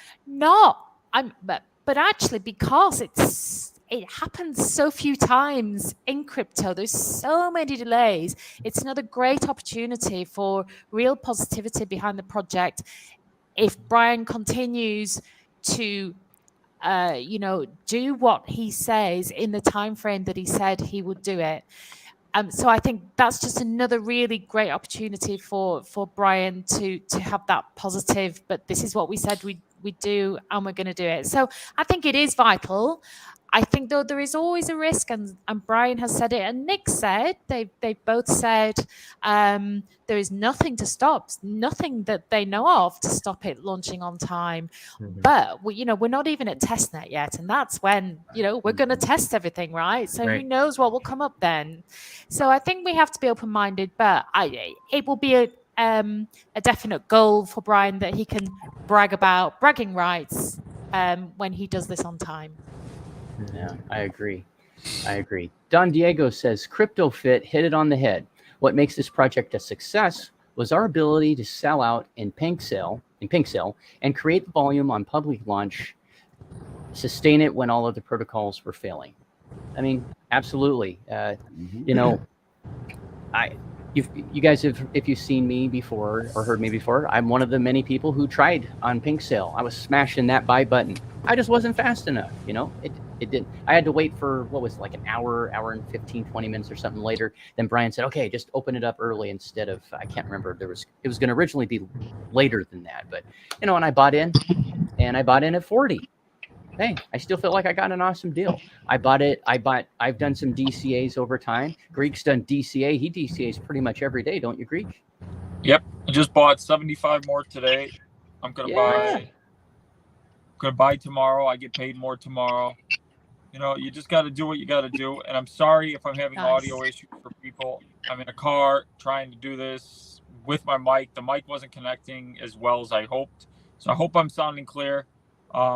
But actually, because it happens so few times in crypto, there's so many delays. It's another great opportunity for real positivity behind the project. If Brian continues to you know, do what he says in the time frame that he said he would do it. So I think that's just another really great opportunity for Brian to have that positive, but this is what we said we'd do and we're going to do it. So I think it is vital. I think, though, there is always a risk, and Brian has said it, and Nick said, they both said there is nothing to stop, nothing that they know of to stop it launching on time. But, you know, we're not even at testnet yet, and that's when, you know, we're going to test everything, right? So who knows what will come up then? So I think we have to be open-minded, but it will be a definite goal for Brian that he can brag about bragging rights when he does this on time. Yeah, I agree. Don Diego says, CryptoFit hit it on the head. What makes this project a success was our ability to sell out in pink sale, and create the volume on public launch, sustain it when all of the protocols were failing. I mean, absolutely. You know, You guys have, if you've seen me before or heard me before, I'm one of the many people who tried on Pink Sale. I was smashing that buy button. I just wasn't fast enough, you know. It didn't. I had to wait for what was it, like an hour and 15, 20 minutes or something later. Then Brian said, "Okay, just open it up early instead of I can't remember. It was going to originally be later than that, but you know." And I bought in at 40. Hey, I still feel like I got an awesome deal. I've done some DCAs over time. Greek's done DCA. He DCAs pretty much every day, don't you, Greek? Yep. I just bought 75 more today. I'm gonna buy tomorrow. I get paid more tomorrow. You know, you just got to do what you got to do. And I'm sorry if I'm having audio issues for people. I'm in a car trying to do this with my mic. The mic wasn't connecting as well as I hoped. So I hope I'm sounding clear.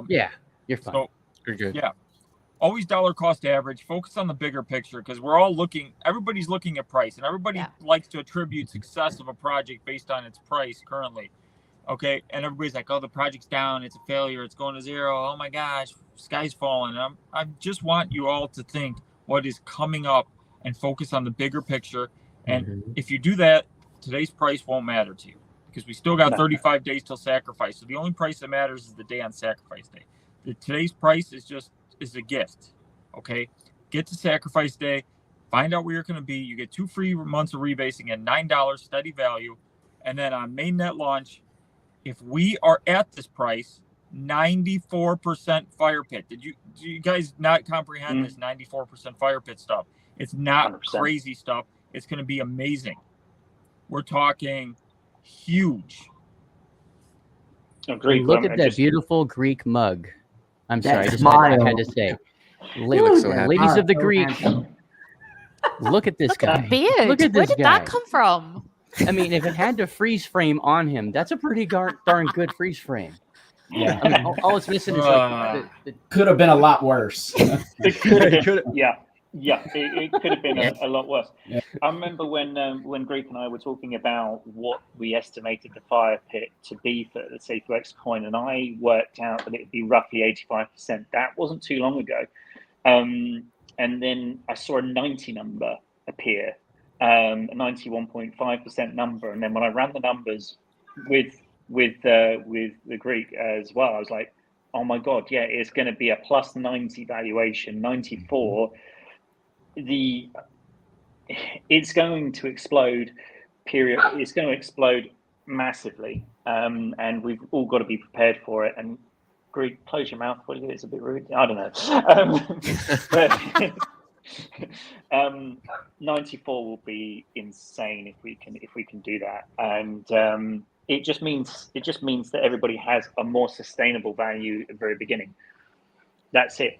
Yeah, you're fine. So, You're good. Yeah. Always dollar cost average. Focus on the bigger picture because everybody's looking at price, and everybody likes to attribute success of a project based on its price currently. Okay. And everybody's like, oh, the project's down. It's a failure. It's going to zero. Oh my gosh, sky's falling. And I just want you all to think what is coming up and focus on the bigger picture. And if you do that, today's price won't matter to you because we still got 35 days till sacrifice. So the only price that matters is the day on sacrifice day. Today's price is a gift. Okay. Get to sacrifice day. Find out where you're going to be. You get 2 free months of rebasing at $9 steady value. And then on mainnet launch, if we are at this price, 94% fire pit. Do you guys not comprehend this 94% fire pit stuff? It's not 100%. Crazy stuff. It's going to be amazing. We're talking huge. Look at that beautiful Greek mug. I'm sorry, I had to say. Ladies of the Greek, look at this guy. Beard. Look at this Where did that come from? I mean, if it had the freeze frame on him, that's a pretty darn good freeze frame. Yeah. I mean, all it's missing is like could have been a lot worse. It could have been a lot worse. Yeah. I remember when Greek and I were talking about what we estimated the fire pit to be for the CryptoFitUK coin, and I worked out that it would be roughly 85%. That wasn't too long ago. And then I saw a 90 number appear, a 91.5% number. And then when I ran the numbers with the Greek as well, I was like, oh my God, yeah, it's going to be a plus 90 valuation, 94. It's going to explode, period. It's going to explode massively. And we've all got to be prepared for it. And Greek, close your mouth, will you? It's a bit rude. I don't know. But 94 will be insane if we can do that. And it just means that everybody has a more sustainable value at the very beginning. That's it.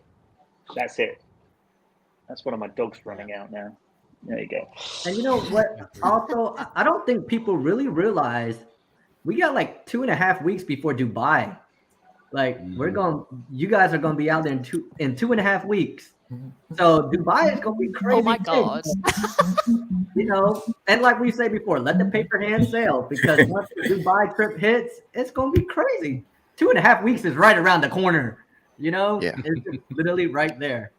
That's one of my dogs running out now. There you go. And you know what? Also, I don't think people really realize we got like 2.5 weeks before Dubai. Like you guys are gonna be out there in 2.5 weeks. So Dubai is gonna be crazy. Oh my God. You know, and like we say before, let the paper hand sail because once the Dubai trip hits, it's gonna be crazy. 2.5 weeks is right around the corner. You know, it's literally right there.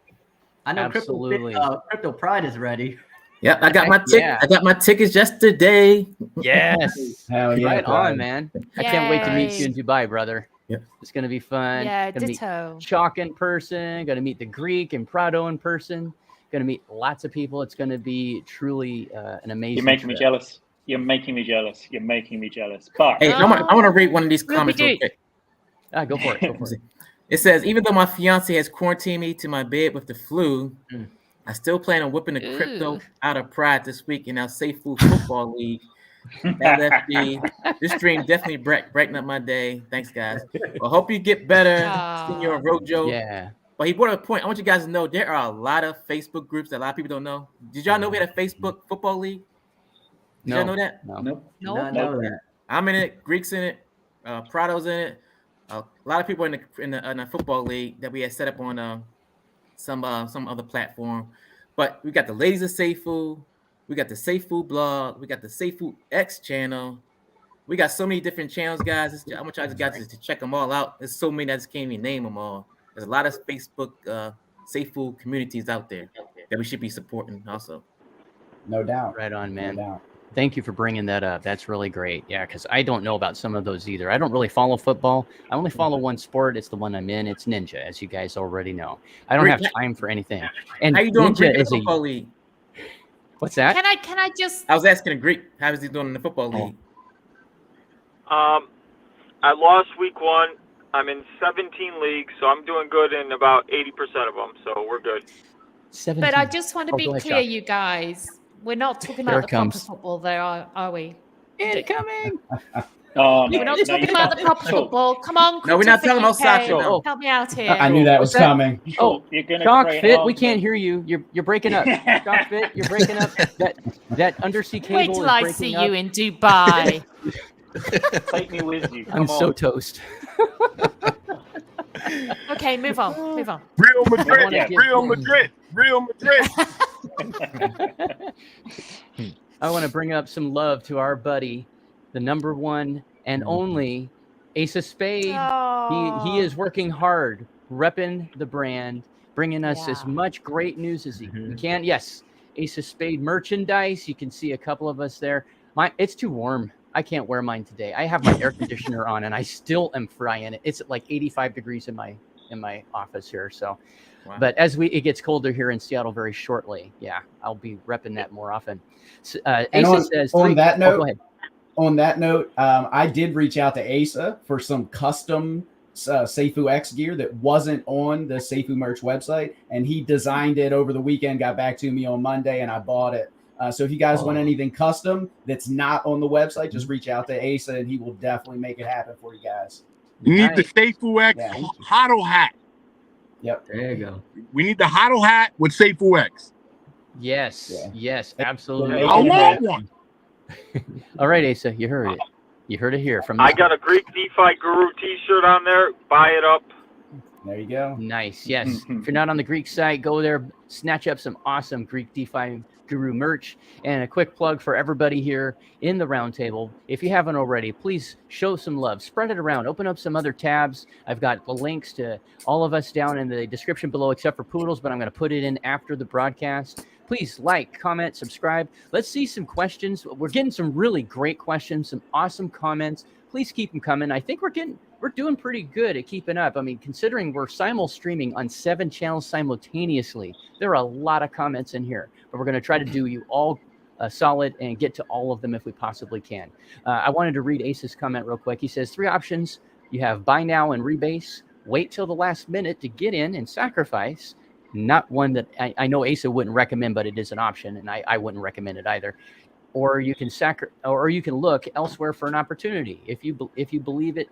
I know Crypto Pride is ready. Yeah, I got my ticket. I got my tickets yesterday. Yes. Hell yeah, right on, man. I can't wait to meet you in Dubai, brother. Yep. It's gonna be fun. Yeah, gonna ditto. Meet Chalk in person. Gonna meet the Greek and Prado in person. Gonna meet lots of people. It's gonna be truly an amazing. You're making trip. me jealous. You're making me jealous. But hey, I want to read one of these comments real quick. Go for it. It says, even though my fiance has quarantined me to my bed with the flu, I still plan on whipping the crypto out of Pride this week in our Safuu football league. LFG. This stream definitely brightened up my day. Thanks, guys. I hope you get better, Senor Rojo. Yeah. But he brought up a point. I want you guys to know there are a lot of Facebook groups that a lot of people don't know. Did y'all know we had a Facebook football league? Did y'all know that? Nope. Not know that. I'm in it. Greek's in it. Prado's in it. A lot of people in the football league that we had set up on some other platform. But we got the Ladies of Safuu. We got the Safuu blog. We got the CryptoFitUK channel. We got so many different channels, guys. I want you guys to check them all out. There's so many that I just can't even name them all. There's a lot of Facebook Safuu communities out there that we should be supporting also. No doubt. Right on, man. No doubt. Thank you for bringing that up. That's really great. Yeah, because I don't know about some of those either. I don't really follow football. I only follow one sport. It's the one I'm in. It's Ninja, as you guys already know. I don't have time for anything. And how you doing Ninja Greek in is the football league? What's that? Can I just? I was asking a Greek. How is he doing in the football league? I lost week 1. I'm in 17 leagues, so I'm doing good in about 80% of them. So we're good. 17. But I just want to be go ahead, clear, Chuck. you guys. We're not talking Here about it the proper comes. football, there, are we? Incoming. Oh, We're not talking about the proper football. Come on, No, we're not talking about CryptoFitUK. soccer. No. Help me out here. I knew that was coming. Oh, you're gonna Chalk create Fit, an we can't argument. hear you. You're breaking up. Chalk Fit, you're breaking up. That undersea cable Wait till I is see breaking you up. in Dubai. Take me with you. I'm Come so on. toast. Okay, move on. Move on. Real I Madrid, wanna give- Real Madrid, Real Madrid. I want to bring up some love to our buddy, the number one and only Ace of Spade. He is working hard, repping the brand, bringing us as much great news as he can. Yes, Ace of Spade merchandise. You can see a couple of us there. It's too warm. I can't wear mine today. I have my air conditioner on, and I still am frying it. It's at like 85 degrees in my office here. So, but as it gets colder here in Seattle very shortly, I'll be repping that more often. So, And Asa says on that note, go ahead. On that note, I did reach out to Asa for some custom SafooX gear that wasn't on the Safuu merch website, and he designed it over the weekend, got back to me on Monday, and I bought it. So if you guys want anything custom that's not on the website, just reach out to Asa, and he will definitely make it happen for you guys. You need the SafooX HODL hat. Yep. There you go. We need the HODL hat with SafooX. Yes, absolutely. I want one. All right, Asa, you heard it. You heard it here from. I got a Greek DeFi Guru T-shirt on there. Buy it up. There you go. Nice. Yes. If you're not on the Greek site, go there, snatch up some awesome Greek DeFi Guru merch. And a quick plug for everybody here in the roundtable. If you haven't already, please show some love. Spread it around. Open up some other tabs. I've got the links to all of us down in the description below, except for Poodles, but I'm going to put it in after the broadcast. Please like, comment, subscribe. Let's see some questions. We're getting some really great questions, some awesome comments. Please keep them coming. I think we're doing pretty good at keeping up. I mean, considering we're streaming on 7 channels simultaneously, there are a lot of comments in here, but we're going to try to do you all solid and get to all of them if we possibly can. I wanted to read Ace's comment real quick. He says 3 options. You have buy now and rebase, wait till the last minute to get in and sacrifice. Not one that I know Asa wouldn't recommend, but it is an option, and I wouldn't recommend it either. Or you can look elsewhere for an opportunity if you believe it,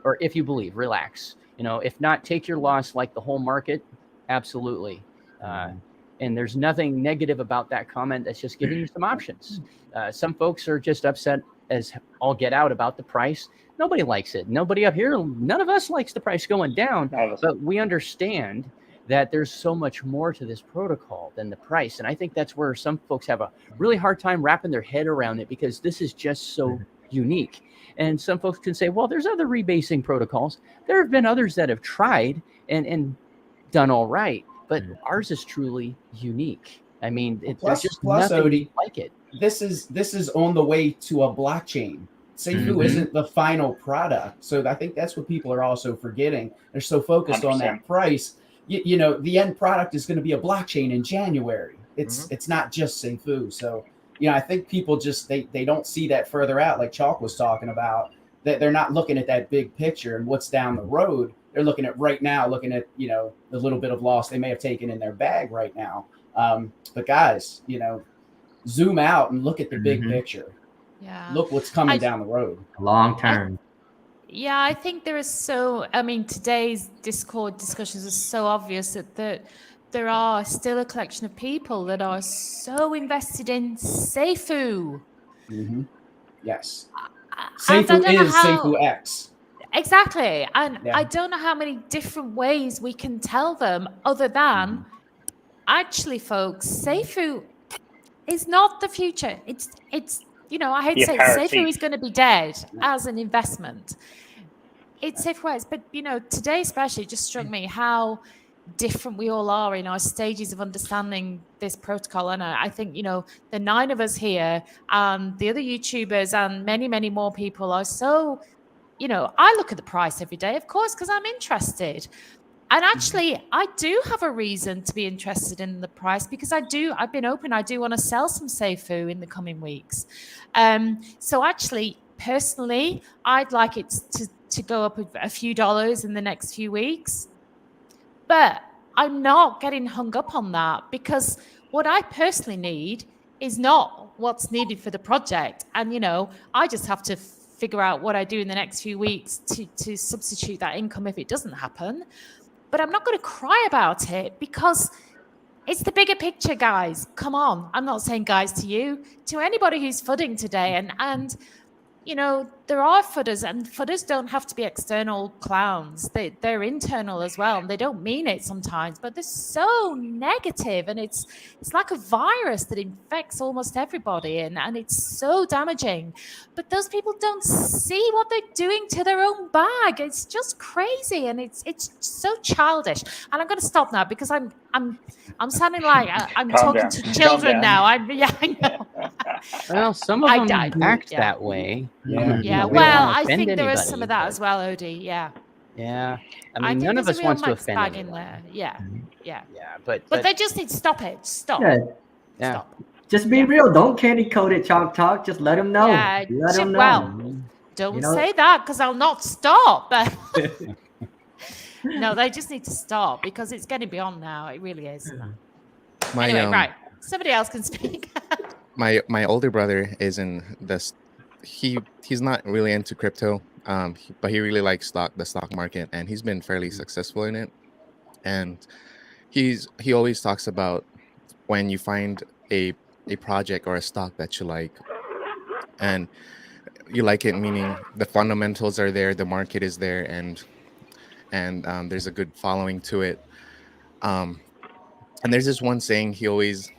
or if you believe. Relax. If not, take your loss like the whole market. Absolutely. And there's nothing negative about that comment. That's just giving you some options. Some folks are just upset as all get out about the price. Nobody likes it. Nobody up here. None of us likes the price going down. But we understand that there's so much more to this protocol than the price. And I think that's where some folks have a really hard time wrapping their head around it, because this is just so unique. And some folks can say, well, there's other rebasing protocols. There have been others that have tried and done all right, but ours is truly unique. I mean, there's just nothing Odie, like it. This is on the way to a blockchain. Safuu isn't the final product. So I think that's what people are also forgetting. They're so focused 100%. On that price. The end product is going to be a blockchain in January. It's not just Safuu. So, I think people just, they don't see that further out, like Chalk was talking about, that they're not looking at that big picture and what's down the road. They're looking at right now, looking at, the little bit of loss they may have taken in their bag right now. But guys, zoom out and look at the big picture. Yeah. Look what's coming down the road. Long term. Yeah, I think there is today's Discord discussions are so obvious that there are still a collection of people that are so invested in Safuu. Yes. Safuu is SafooX. Exactly. And I don't know how many different ways we can tell them other than, actually, folks, Safuu is not the future. It's I hate to say Safuu is going to be dead as an investment. It's SafooX, but today especially just struck me how different we all are in our stages of understanding this protocol. And I think, the 9 of us here and the other YouTubers and many, many more people are so, I look at the price every day, of course, because I'm interested. And actually, I do have a reason to be interested in the price because I've been open. I do want to sell some Safuu in the coming weeks. So actually, personally, I'd like it to go up a few dollars in the next few weeks. But I'm not getting hung up on that because what I personally need is not what's needed for the project. And, I just have to figure out what I do in the next few weeks to substitute that income if it doesn't happen. But I'm not going to cry about it because it's the bigger picture, guys. Come on. I'm not saying guys to you, to anybody who's fudding today. And there are fudders, and fudders don't have to be external clowns. They're internal as well, and they don't mean it sometimes, but they're so negative, and it's like a virus that infects almost everybody, and it's so damaging. But those people don't see what they're doing to their own bag. It's just crazy, and it's so childish. And I'm going to stop now because I'm sounding like I'm talking to children now. I know. Well, some of them act that way. Yeah. Well, I think there is some of that as well, Odie. Yeah. Yeah. I mean, none of us wants to offend anyone. In there. Yeah. Yeah. But they just need to stop it. Stop. Yeah. Stop. Just be real. Don't candy coat it, Chalk Talk. Just let them know. Yeah. Let them know. Well, don't say that because I'll not stop. No, they just need to stop because it's getting beyond now. It really is. Anyway, right. Somebody else can speak. My older brother is in this. He's not really into crypto, but he really likes the stock market, and he's been fairly successful in it. And he always talks about when you find a project or a stock that you like, and you like it, meaning the fundamentals are there, the market is there, and there's a good following to it. And there's this one saying he always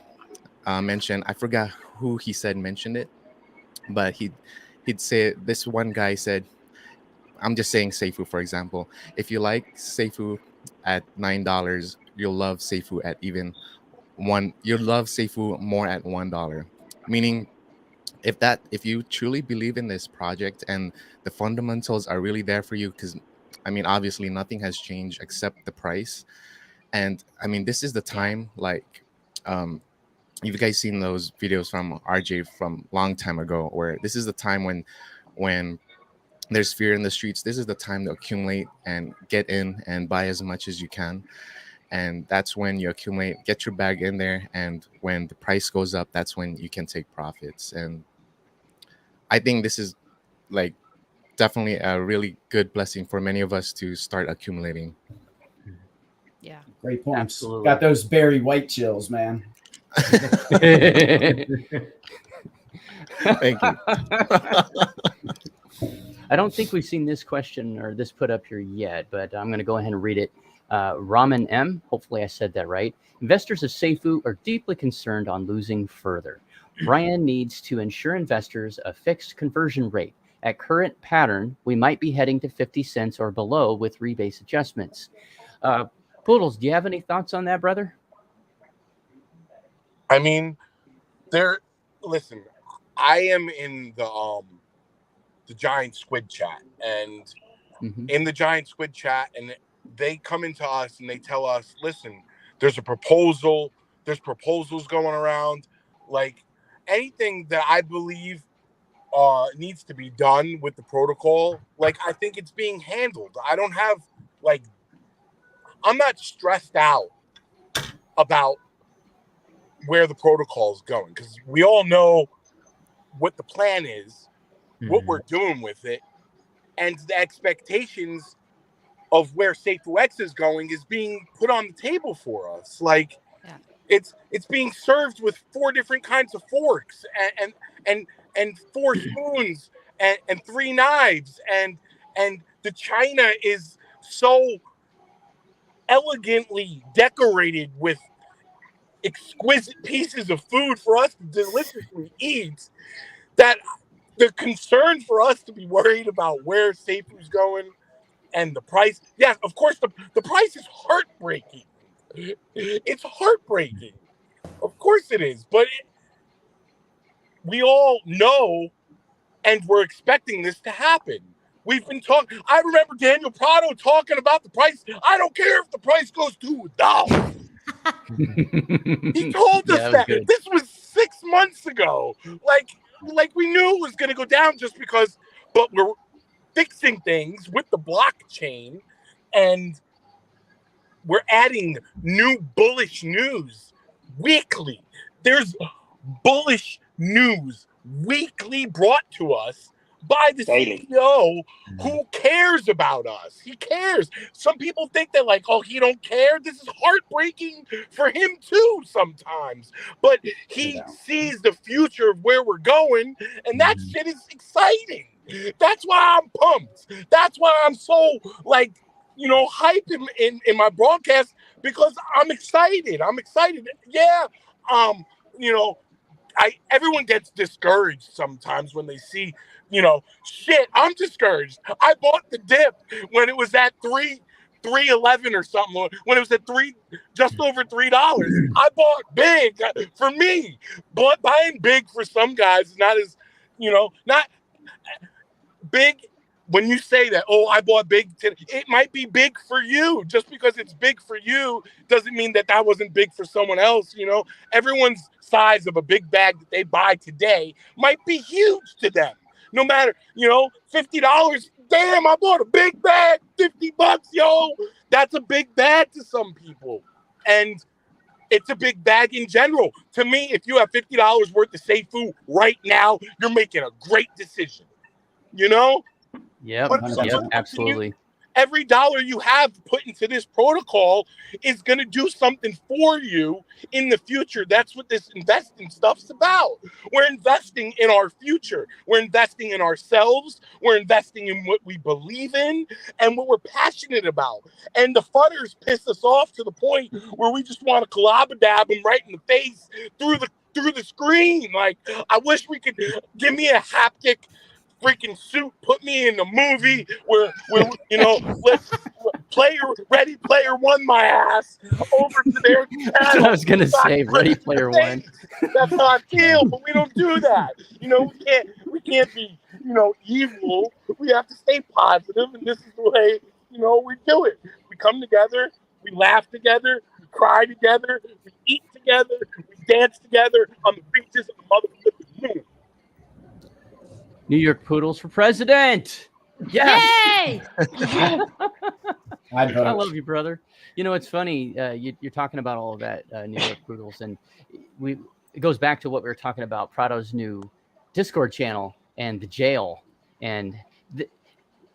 mentioned. I forgot who he said mentioned it, but he'd say, this one guy said, I'm just saying Safuu, for example. If you like Safuu at $9, you'll love Safuu at even $1. You'll love Safuu more at $1. Meaning, if you truly believe in this project and the fundamentals are really there for you, because I mean, obviously nothing has changed except the price. And I mean, this is the time, like, you guys seen those videos from RJ from long time ago, where this is the time when there's fear in the streets. This is the time to accumulate and get in and buy as much as you can. And that's when you accumulate, get your bag in there. And when the price goes up, that's when you can take profits. And I think this is like definitely a really good blessing for many of us to start accumulating. Yeah. Great points. Absolutely. Got those Barry White chills, man. Thank you. I don't think we've seen this question or this put up here yet, but I'm going to go ahead and read it. Raman M, hopefully I said that right. Investors of Safuu are deeply concerned on losing further. Brian needs to ensure investors a fixed conversion rate. At current pattern, we might be heading to 50 cents or below with rebase adjustments. Poodles, do you have any thoughts on that, brother? I mean, listen, I am in the Giant Squid chat, and in the Giant Squid chat, and they come into us and they tell us, listen, there's proposals going around, like anything that I believe needs to be done with the protocol, like I think it's being handled. I don't have, like, I'm not stressed out about where the protocol is going, because we all know what the plan is, what we're doing with it, and the expectations of where SafeUX is going is being put on the table for us. Like, it's being served with 4 different kinds of forks and 4 spoons and 3 knives, and the china is so elegantly decorated with exquisite pieces of food for us to deliciously eat, that the concern for us to be worried about where Safuu's going and the price, yes, of course, the price is heartbreaking. It's heartbreaking. Of course it is. But we all know and we're expecting this to happen. We've been talking. I remember Daniel Prado talking about the price. I don't care if the price goes to $1. He told us that. This was 6 months ago. Like we knew it was going to go down just because, but we're fixing things with the blockchain and we're adding new bullish news weekly. There's bullish news weekly brought to us by the CEO who cares about us. He cares. Some people think that like, oh, he don't care. This is heartbreaking for him too sometimes. But he sees the future of where we're going, and that shit is exciting. That's why I'm pumped. That's why I'm so like, hype in my broadcast, because I'm excited. Yeah. Everyone gets discouraged sometimes when they see, shit, I'm discouraged. I bought the dip when it was at $3.11 or something, when it was at just over $3. I bought big for me. But buying big for some guys is not as, not big. When you say that, oh, I bought big, it might be big for you. Just because it's big for you doesn't mean that wasn't big for someone else. Everyone's size of a big bag that they buy today might be huge to them. No matter, $50. Damn, I bought a big bag, $50, yo. That's a big bag to some people. And it's a big bag in general. To me, if you have $50 worth of Safuu right now, you're making a great decision. Yep, absolutely. Every dollar you have put into this protocol is going to do something for you in the future. That's what this investing stuff's about. We're investing in our future. We're investing in ourselves. We're investing in what we believe in and what we're passionate about. And the fudders piss us off to the point where we just want to collabadab them right in the face through the screen. Like, I wish we could give me a haptic freaking suit, put me in the movie where let's Ready Player One my ass over to their channel. That's what I was gonna say, Ready Player One. That's how I feel, but we don't do that. We can't be evil. We have to stay positive, and this is the way we do it. We come together, we laugh together, we cry together, we eat together, we dance together on the beaches of the motherfucking moon. New York Poodles for president. Yes. Yay! I love you, brother. It's funny. You're talking about all of that, New York Poodles, and it goes back to what we were talking about, Prado's new Discord channel and the jail, and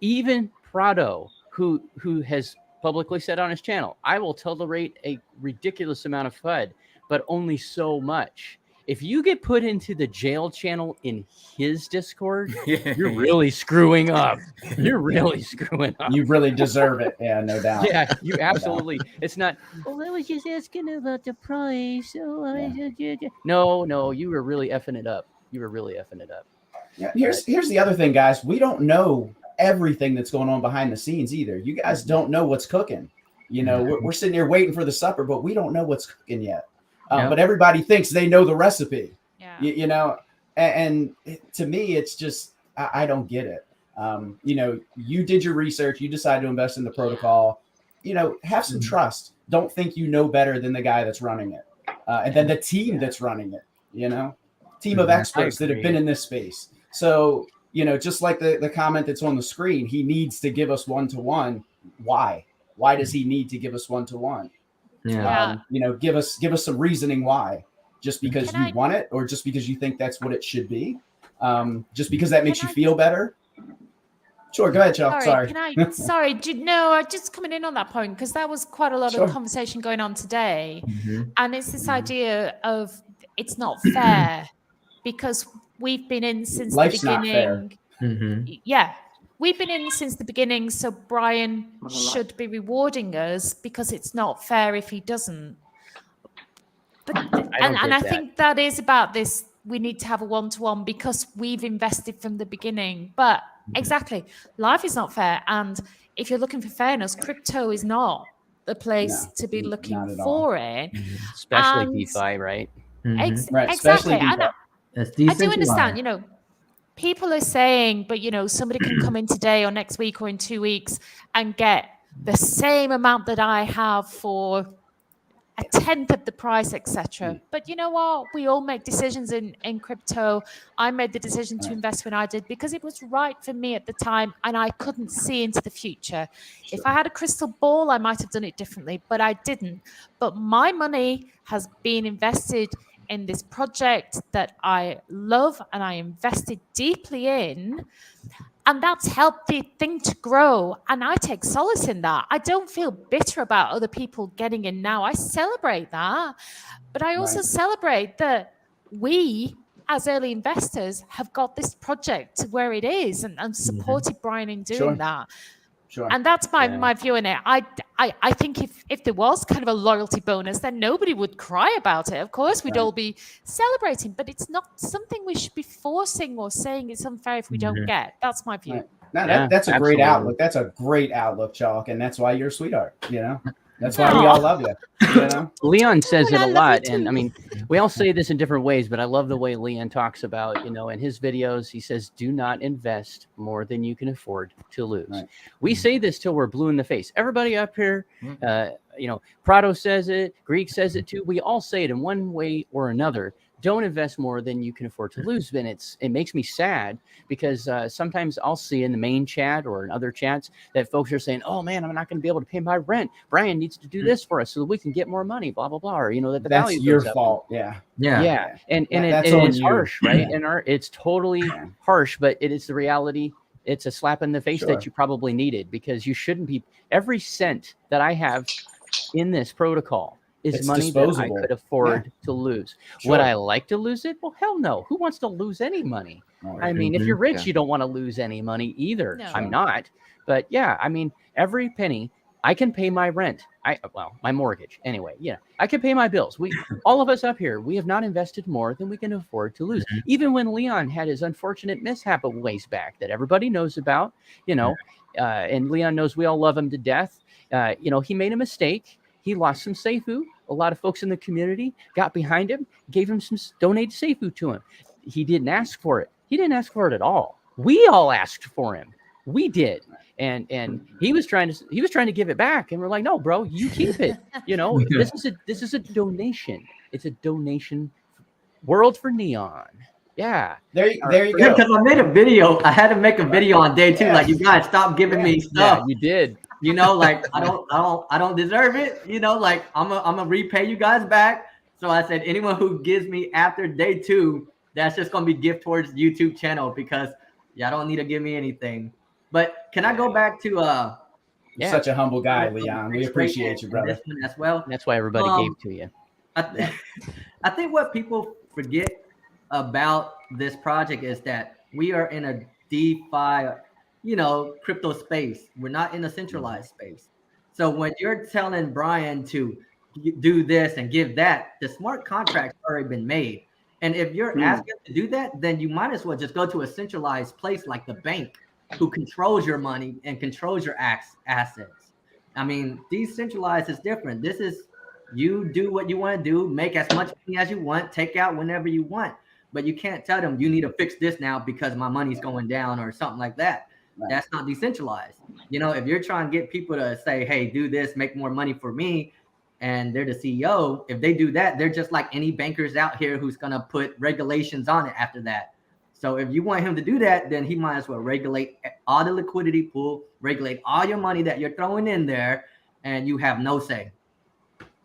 even Prado, who has publicly said on his channel, I will tolerate a ridiculous amount of FUD, but only so much. If you get put into the jail channel in his Discord, you're really screwing up. You're really screwing up. You really deserve it. Yeah, no doubt. Yeah, you absolutely. It's not, I was just asking about the price. No, you were really effing it up. Yeah, here's the other thing, guys. We don't know everything that's going on behind the scenes either. You guys don't know what's cooking. We're sitting here waiting for the supper, but we don't know what's cooking yet. But everybody thinks they know the recipe, and to me, it's just, I don't get it. You did your research, you decided to invest in the protocol, have some trust. Don't think you know better than the guy that's running it. And then the team that's running it, team of experts that have been in this space. So, just like the comment that's on the screen, he needs to give us one-to-one. Why does he need to give us one-to-one? Yeah. Give us some reasoning why. Just because you want it, or just because you think that's what it should be? Just because that makes you feel better? Sure, go ahead, Joe. Sorry. I'm just coming in on that point, because that was quite a lot of conversation going on today. And it's this idea of it's not fair, because we've been in since the beginning. Not fair. Yeah. We've been in since the beginning, so Brian should be rewarding us, because it's not fair if he doesn't. But I think that is about this. We need to have a one-to-one because we've invested from the beginning. But exactly, life is not fair. And if you're looking for fairness, crypto is not. the place to be not looking at all. for it. Especially And DeFi, right? Right, Exactly. especially And DeFi. It's I do decentralized. understand, you know, people are saying, but you know, somebody can come in today or next week or in 2 weeks and get the same amount that I have for a tenth of the price, etc. But you know what? We all make decisions in crypto. I made the decision to invest when I did because it was right for me at the time and I couldn't see into the future. If I had a crystal ball, I might have done it differently, but I didn't. But my money has been invested in this project that I love and I invested deeply in. And that's helped the thing to grow. And I take solace in that. I don't feel bitter about other people getting in now. I celebrate that. But I also celebrate that we, as early investors, have got this project to where it is and supported Brian in doing that. Sure. And that's my view on it. I think if there was kind of a loyalty bonus, then nobody would cry about it. Of course, we'd all be celebrating, but it's not something we should be forcing or saying it's unfair if we don't get. That's my view. No, that's a great outlook. That's a great outlook, Chalk, and that's why you're a sweetheart. You know, that's why we all love you. You know, Leon says it a lot, and I mean, we all say this in different ways, but I love the way Leon talks about, you know, in his videos. He says, "Do not invest more than you can afford to lose." We say this till we're blue in the face. Everybody up here, you know, Prado says it, Greek says it too. We all say it in one way or another. Don't invest more than you can afford to lose. And it makes me sad because sometimes I'll see in the main chat or in other chats that folks are saying, "Oh man, I'm not going to be able to pay my rent. Brian needs to do this for us so that we can get more money." Blah blah blah. Or you know that the value that's your goes up. fault. Yeah. And that's it's harsh, right? And it's totally harsh, but it is the reality. It's a slap in the face that you probably needed because you shouldn't be. Every cent that I have in this protocol is money that I could afford to lose. Would I like to lose it? Well, hell no. Who wants to lose any money? I mean, if you're rich, you don't want to lose any money either. No. I'm not. But yeah, I mean, every penny, I can pay my rent. My mortgage anyway. Yeah, I can pay my bills. All of us up here, we have not invested more than we can afford to lose. Even when Leon had his unfortunate mishap a ways back that everybody knows about, you know, and Leon knows we all love him to death. You know, he made a mistake. He lost some Safuu. A lot of folks in the community got behind him, gave him some donated Safuu to him. He didn't ask for it. He didn't ask for it at all. We all asked for him. We did. And he was trying to give it back. And we're like, no, bro, you keep it. You know, this is a donation. It's a donation. World for Neon. Yeah. There you go. Because I made a video. I had to make a video on day 2. Like, you guys stop giving me stuff. Yeah, you did. You know, like I don't deserve it. You know, like I'm gonna repay you guys back. So I said, anyone who gives me after day 2, that's just gonna be gift towards YouTube channel because y'all don't need to give me anything. But can I go back to You're such a humble guy, Leon. We appreciate you, brother. As well. That's why everybody gave to you. I think what people forget about this project is that we are in a DeFi, you know, crypto space. We're not in a centralized space. So when you're telling Brian to do this and give that, the smart contract's already been made. And if you're asking to do that, then you might as well just go to a centralized place like the bank who controls your money and controls your assets. I mean, decentralized is different. This is you do what you want to do, make as much money as you want, take out whenever you want. But you can't tell them you need to fix this now because my money's going down or something like that. Right. That's not decentralized. You know, if you're trying to get people to say, hey, do this, make more money for me, and they're the CEO, if they do that, they're just like any bankers out here who's going to put regulations on it after that. So if you want him to do that, then he might as well regulate all the liquidity pool, regulate all your money that you're throwing in there, and you have no say.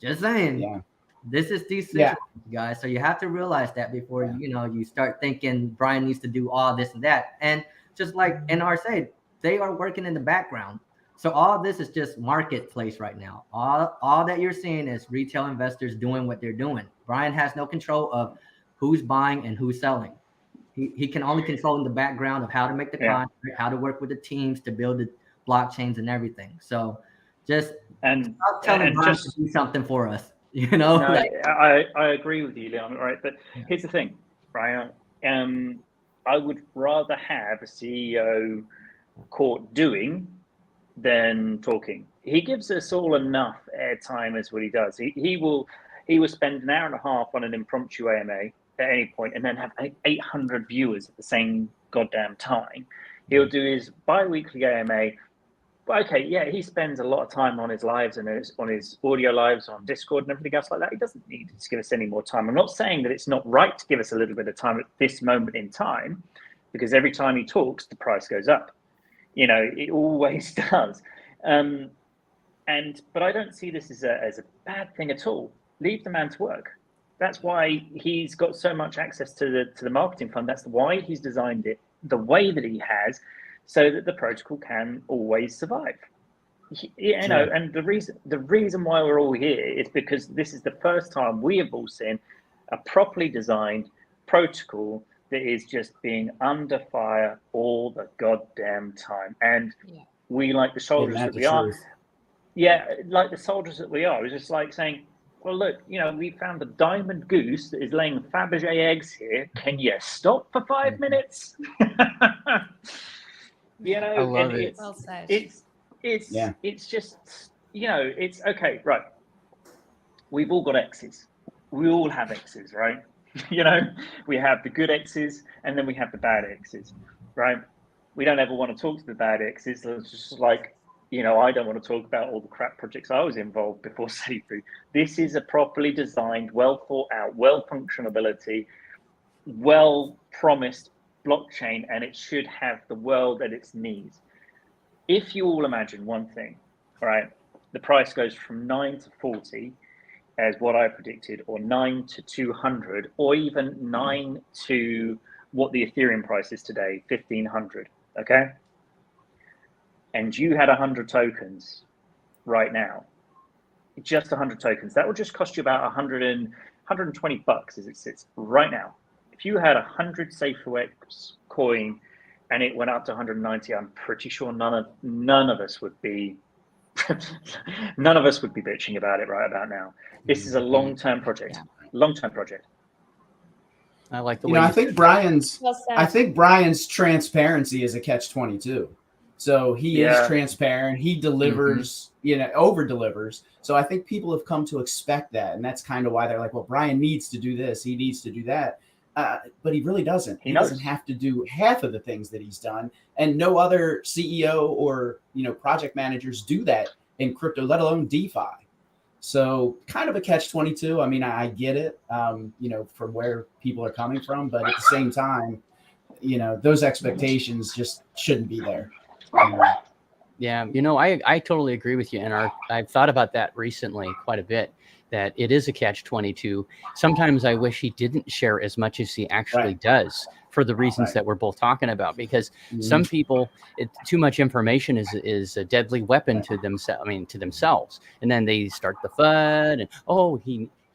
Just saying. Yeah. This is decentralized, guys. So you have to realize that before you start thinking Brian needs to do all this and that. And just like NR said, they are working in the background. So all this is just marketplace right now. All that you're seeing is retail investors doing what they're doing. Brian has no control of who's buying and who's selling. He can only control in the background of how to make the contract, how to work with the teams to build the blockchains and everything. So just stop telling Brian to do something for us. You know, no, I agree with you, Leon. Right, but here's the thing, Brian. I would rather have a CEO caught doing than talking. he gives us all enough airtime as what he does. He will spend an hour and a half on an impromptu AMA at any point and then have 800 viewers at the same goddamn time. He'll do his bi-weekly AMA. Okay, yeah, he spends a lot of time on his lives and on his audio lives on Discord and everything else like that. He doesn't need to give us any more time. I'm not saying that it's not right to give us a little bit of time at this moment in time, because every time he talks, the price goes up. It always does. But I don't see this as a bad thing at all. Leave the man to work. That's why he's got so much access to the marketing fund. That's why he's designed it the way that he has, so that the protocol can always survive. And the reason why we're all here is because this is the first time we have all seen a properly designed protocol that is just being under fire all the goddamn time. And we, like the soldiers that we are, like the soldiers that we are, it's just like saying, well, look, we found a diamond goose that is laying Fabergé eggs here. Can you stop for 5 minutes? I love it. Well said. It's just, it's okay, right. We've all got exes. We all have exes, right? We have the good exes and then we have the bad exes, right? We don't ever want to talk to the bad exes. It's just like, I don't want to talk about all the crap projects I was involved before Safuu. This is a properly designed, well thought out, well functionability, well promised blockchain, and it should have the world at its knees. If you all imagine one thing, right? The price goes from 9 to 40 as what I predicted, or 9 to 200, or even 9 to what the Ethereum price is today, 1,500, okay? And you had 100 tokens right now, just 100 tokens, that will just cost you about 120 bucks as it sits right now. If you had 100 SafeUX coin and it went up to 190, I'm pretty sure none of us would be bitching about it right about now. This is a long-term project. Long-term project. I like the way I think Brian's transparency is a catch-22. So he is transparent. He delivers, over delivers. So I think people have come to expect that. And that's kind of why they're like, well, Brian needs to do this. He needs to do that. But he really doesn't. He doesn't have to do half of the things that he's done. And no other CEO or, project managers do that in crypto, let alone DeFi. So kind of a catch-22. I mean, I get it, from where people are coming from. But at the same time, those expectations just shouldn't be there. Yeah, I totally agree with you. And I've thought about that recently quite a bit, that it is a catch-22. Sometimes I wish he didn't share as much as he actually does, for the reasons that we're both talking about, because some people, too much information is a deadly weapon to themselves. And then they start the FUD and,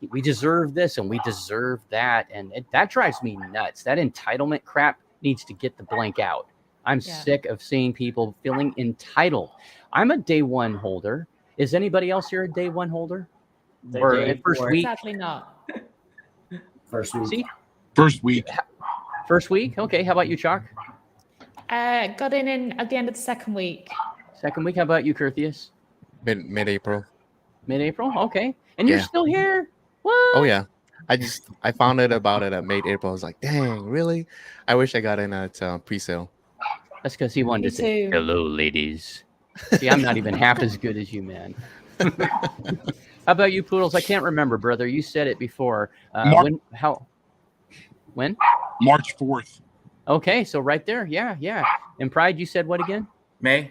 we deserve this and we deserve that. And that drives me nuts. That entitlement crap needs to get the blank out. I'm sick of seeing people feeling entitled. I'm a day one holder. Is anybody else here a day one holder? Or first week? Sadly not. First week. See? First week. First week? Okay. How about you, Chalk? Got in at the end of the second week. Second week. How about you, Kurtheous? Mid-April. Mid-April? Okay. And you're still here? What? Oh, yeah. I found out about it at mid-April. I was like, dang, really? I wish I got in at pre-sale. That's because he wanted to say, hello, ladies. See, I'm not even half as good as you, man. How about you, Poodles? I can't remember, brother. You said it before. When? March 4th. Okay, so right there. Yeah. And Pride, you said what again? May.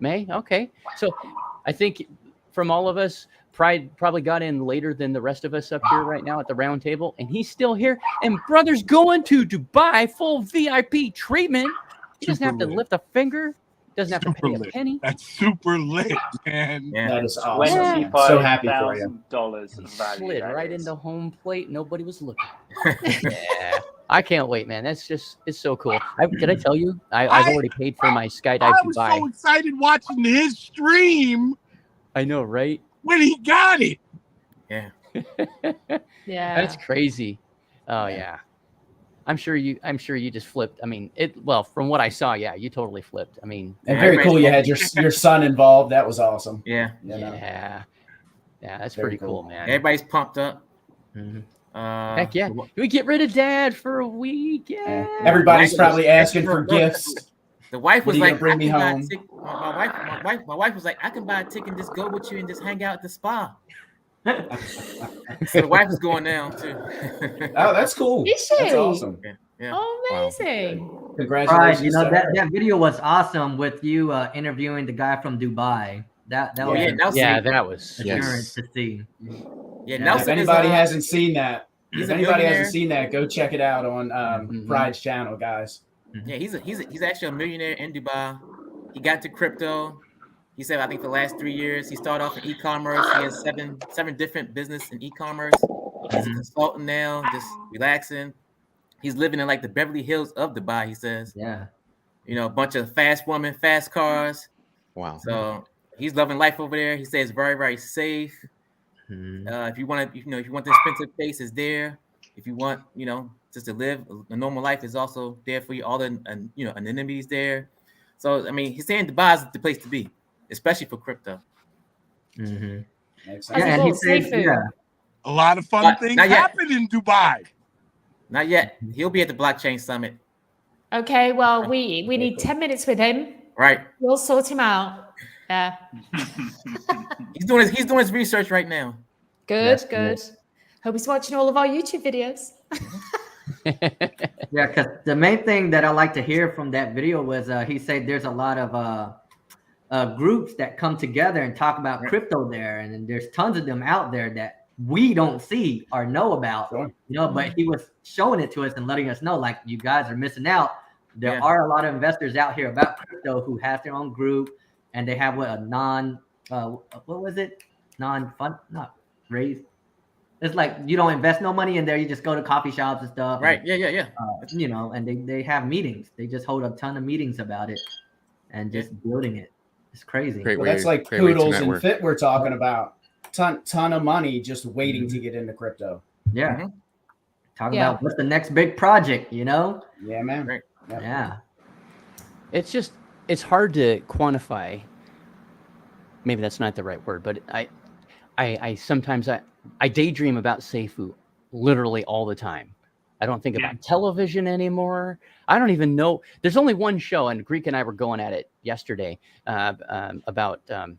Okay. So I think from all of us, Pride probably got in later than the rest of us up here right now at the round table, and he's still here. And brother's going to Dubai, full VIP treatment. He doesn't have to lift a finger. Doesn't have to pay a penny. That's super lit, man. Yeah, that is awesome. Yeah. So happy for you. Slid right into home plate. Nobody was looking. Yeah, I can't wait, man. It's so cool. Did I tell you? I've already paid for my skydive I was Dubai. so excited watching his stream. I know, right? When he got it. Yeah. Yeah. That's crazy. Oh yeah. I'm sure you just flipped. I mean, well, from what I saw, yeah, you totally flipped. I mean, and very cool. You had your son involved. That was awesome. Yeah. Yeah, that's very pretty cool, man. Everybody's pumped up. Heck yeah. We get rid of dad for a week. Yeah. Everybody's probably asking for gifts. The wife was like, bring me home. My wife was like, I can buy a ticket and just go with you and just hang out at the spa. So the wife is going now too. Oh, that's cool. Is she? That's awesome. Yeah. Oh, amazing. Wow. Congratulations. You know, that video was awesome with you interviewing the guy from Dubai. That was that was experience to see. Yeah, if anybody hasn't seen that, go check it out on Pride's channel, guys. Yeah, he's actually a millionaire in Dubai. He got to crypto. He said, I think for the last 3 years, he started off in e-commerce. He has seven different business in e-commerce. He's a consultant now, just relaxing. He's living in like the Beverly Hills of Dubai, he says. Yeah. You know, a bunch of fast women, fast cars. Wow. So he's loving life over there. He says very, very safe. If you want the expensive place, is there. If you want, just to live a normal life, is also there for you. All the anonymities there. So I mean, he's saying Dubai is the place to be, especially for crypto. And he said, a lot of fun things happen in Dubai. Not yet. He'll be at the blockchain summit. Okay, well, we need 10 minutes with him. Right. We'll sort him out. Yeah. He's doing his research right now. Good. Hope he's watching all of our YouTube videos. Yeah, because the main thing that I like to hear from that video was he said there's a lot of groups that come together and talk about crypto there, and there's tons of them out there that we don't see or know about. But he was showing it to us and letting us know, like, you guys are missing out. There are a lot of investors out here about crypto who have their own group, and they have non-fund, not raised. It's like you don't invest no money in there. You just go to coffee shops and stuff. Right. And, Yeah. And they have meetons. They just hold a ton of meetings about it and just building it. It's crazy. That's like Poodles and Fit we're talking about. Ton of money just waiting to get into crypto. Yeah. Talking about what's the next big project, Yeah, man. Right. Yeah. It's hard to quantify. Maybe that's not the right word, but I sometimes daydream about Safuu literally all the time. I don't think about television anymore. I don't even know. There's only one show, and Greek and I were going at it yesterday about, well,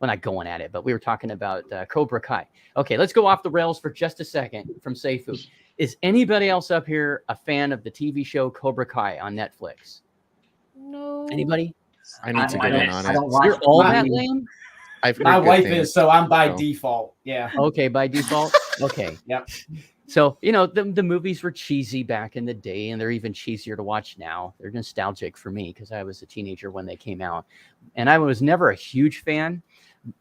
not going at it, but we were talking about Cobra Kai. Okay, let's go off the rails for just a second from Safuu. Is anybody else up here a fan of the TV show Cobra Kai on Netflix? No. Anybody? I need to get in on it. You're all that lame? My wife is, so I'm by default. Yeah. Okay, by default. Okay. Yep. So, the movies were cheesy back in the day, and they're even cheesier to watch now. They're nostalgic for me because I was a teenager when they came out, and I was never a huge fan.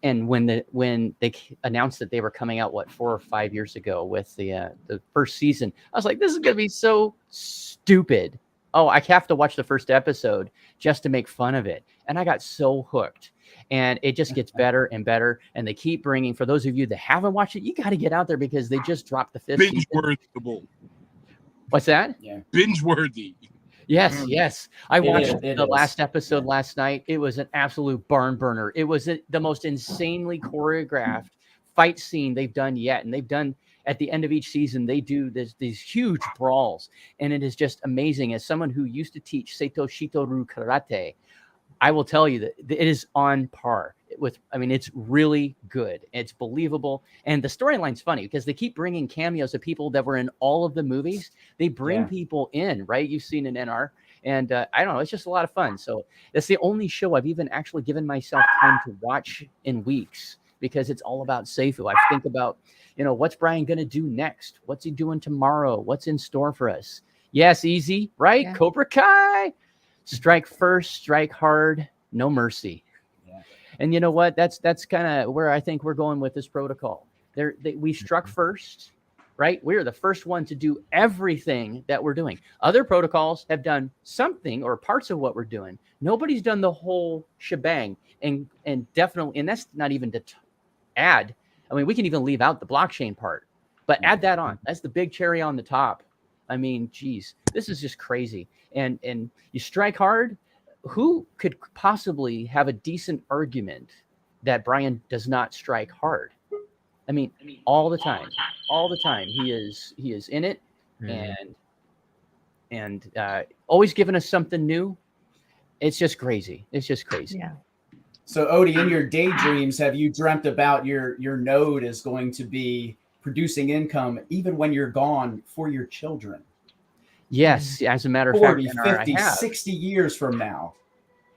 And when they announced that they were coming out, 4 or 5 years ago with the first season, I was like, this is going to be so stupid. Oh, I have to watch the first episode just to make fun of it. And I got so hooked. And it just gets better and better. And they keep bringing, for those of you that haven't watched it, you got to get out there because they just dropped the 5th season. Binge-worthy. What's that? Yeah. Binge-worthy. Yes. I watched the last episode last night. It was an absolute barn burner. It was the most insanely choreographed fight scene they've done yet. And they've done, at the end of each season, they do these huge brawls. And it is just amazing. As someone who used to teach Seito Shitoru Karate, I will tell you that it is on par with, it's really good. It's believable. And the storyline's funny because they keep bringing cameos of people that were in all of the movies. They bring people in, right? You've seen an NR. And I don't know, it's just a lot of fun. So that's the only show I've even actually given myself time to watch in weeks because it's all about Safuu. I think about, what's Brian going to do next? What's he doing tomorrow? What's in store for us? Yes, easy, right? Yeah. Cobra Kai. Strike first, strike hard, no mercy. Yeah. And you know what? That's kind of where I think we're going with this protocol. We struck first, right? We're the first one to do everything that we're doing. Other protocols have done something or parts of what we're doing. Nobody's done the whole shebang. And definitely, and that's not even to add. We can even leave out the blockchain part, but add that on. That's the big cherry on the top. I mean, geez, this is just crazy. And you strike hard. Who could possibly have a decent argument that Brian does not strike hard? I mean, all the time he is in it, and always giving us something new. It's just crazy. Yeah. So Odie, in your daydreams, have you dreamt about your node is going to be producing income even when you're gone for your children? Yes, as a matter of 40, fact, 50, 60 years from now.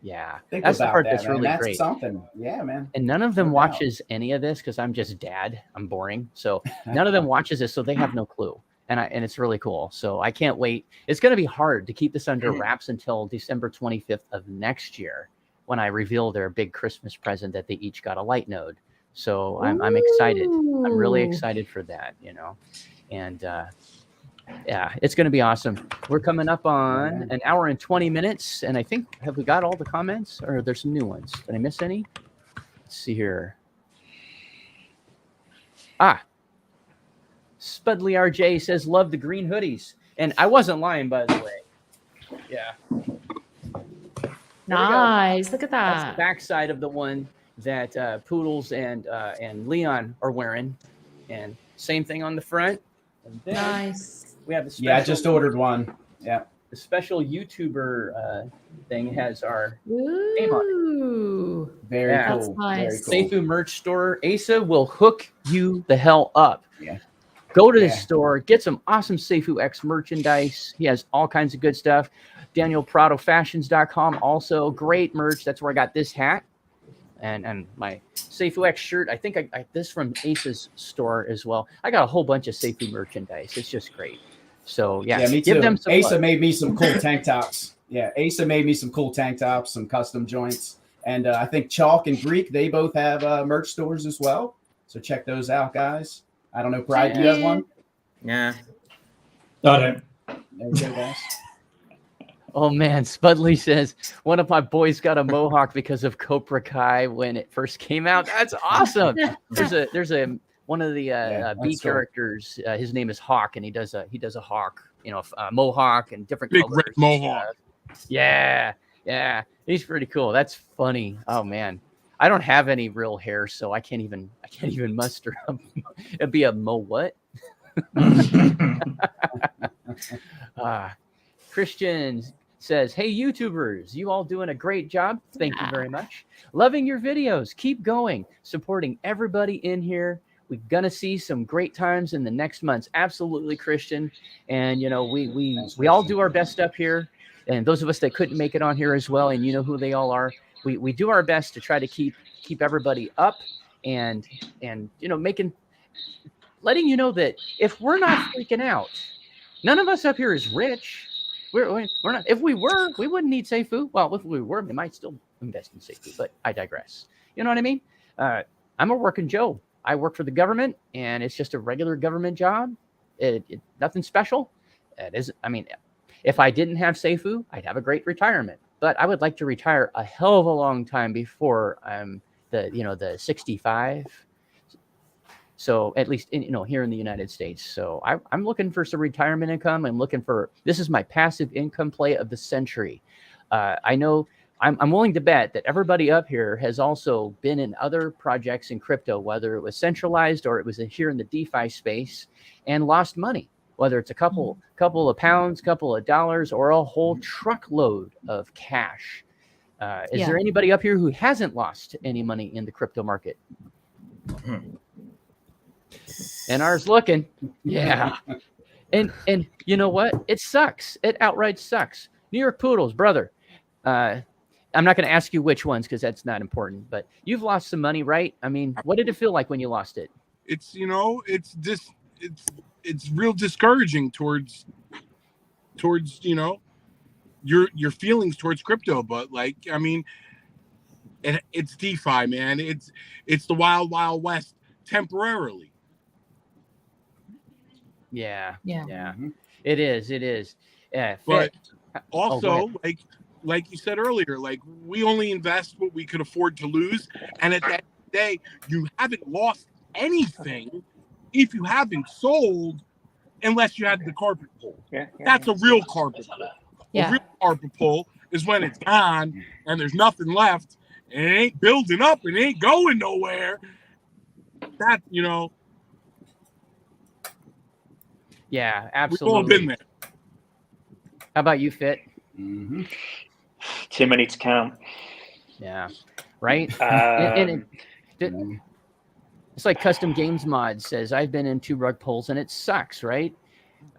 Yeah, Think that's the about part that, that's man. really That's great. something. Yeah, man. And none of them No watches any of this because I'm just dad. I'm boring. So none of them watches this, so they have no clue. And it's really cool. So I can't wait. It's going to be hard to keep this under wraps until December 25th of next year when I reveal their big Christmas present that they each got a light node. So I'm excited. I'm really excited for that, you know. And yeah, it's going to be awesome. We're coming up on an hour and 20 minutes. And I think, have we got all the comments or there's some new ones? Did I miss any? Let's see here. Spudley RJ says, love the green hoodies. And I wasn't lying, by the way. Yeah. Nice. Look at that. That's the backside of the one that Poodles and Leon are wearing. And same thing on the front. And then nice. We have the special, I just ordered one. Yeah. The special YouTuber thing has our name on it. Very cool. Nice. Very cool. Safuu merch store. Asa will hook you the hell up. Yeah. Go to his store, get some awesome SafууX merchandise. He has all kinds of good stuff. DanielPradoFashions.com also great merch. That's where I got this hat and my SafууX shirt. I think I this from Asa's store as well. I got a whole bunch of Safuu merchandise. It's just great. So yeah, me too. Give them some Asa love. made me some cool tank tops. Yeah, Asa made me some cool tank tops, some custom joints, and I think Chalk and Greek, they both have merch stores as well. So check those out, guys. I don't know, Pride, do you have one? Yeah. Got it. There you go, guys. Oh man, Spudley says one of my boys got a mohawk because of Cobra Kai when it first came out. That's awesome. There's a one of the B characters. His name is Hawk, and he does a hawk, you know, mohawk and different Big colors. red mohawk. Yeah, he's pretty cool. That's funny. Oh man, I don't have any real hair, so I can't even muster up. It'd be a mo what? Christian says, hey, YouTubers, you all doing a great job. Thank you very much. Loving your videos. Keep going. Supporting everybody in here. We're going to see some great times in the next months. Absolutely, Christian. And, you know, we all do our best up here. And those of us that couldn't make it on here as well, and you know who they all are, we do our best to try to keep everybody up and you know, letting you know that if we're not freaking out, none of us up here is rich. We're not. If we were, we wouldn't need Safuu. Well, if we were, we might still invest in Safuu, but I digress. You know what I mean? I'm a working Joe. I work for the government, and it's just a regular government job. Nothing special. It is. I mean, if I didn't have Safuu, I'd have a great retirement. But I would like to retire a hell of a long time before I'm the 65. So at least here in the United States. So I'm looking for some retirement income. This is my passive income play of the century. I know I'm willing to bet that everybody up here has also been in other projects in crypto, whether it was centralized or it was here in the DeFi space, and lost money, whether it's a couple of pounds, couple of dollars, or a whole truckload of cash. Is there anybody up here who hasn't lost any money in the crypto market? And ours looking, yeah. And you know what? It sucks. It outright sucks. New York Poodles, brother. I'm not going to ask you which ones because that's not important. But you've lost some money, right? I mean, what did it feel like when you lost it? It's it's real discouraging towards your feelings towards crypto. But like, I mean, it's DeFi, man. It's the wild west temporarily. Yeah. Mm-hmm. It is. Yeah. But also, like you said earlier, like we only invest what we could afford to lose, and at that day, you haven't lost anything if you haven't sold unless you had the carpet pull. Yeah. That's a real carpet pull. Yeah. A real carpet pull is when it's gone and there's nothing left and it ain't building up and it ain't going nowhere. That, you know. Yeah, absolutely. We've all been there. How about you, Fit? Mm-hmm. Too many to count. Yeah, right. And it's like Custom Games Mod says, I've been in 2 rug pulls and it sucks, right?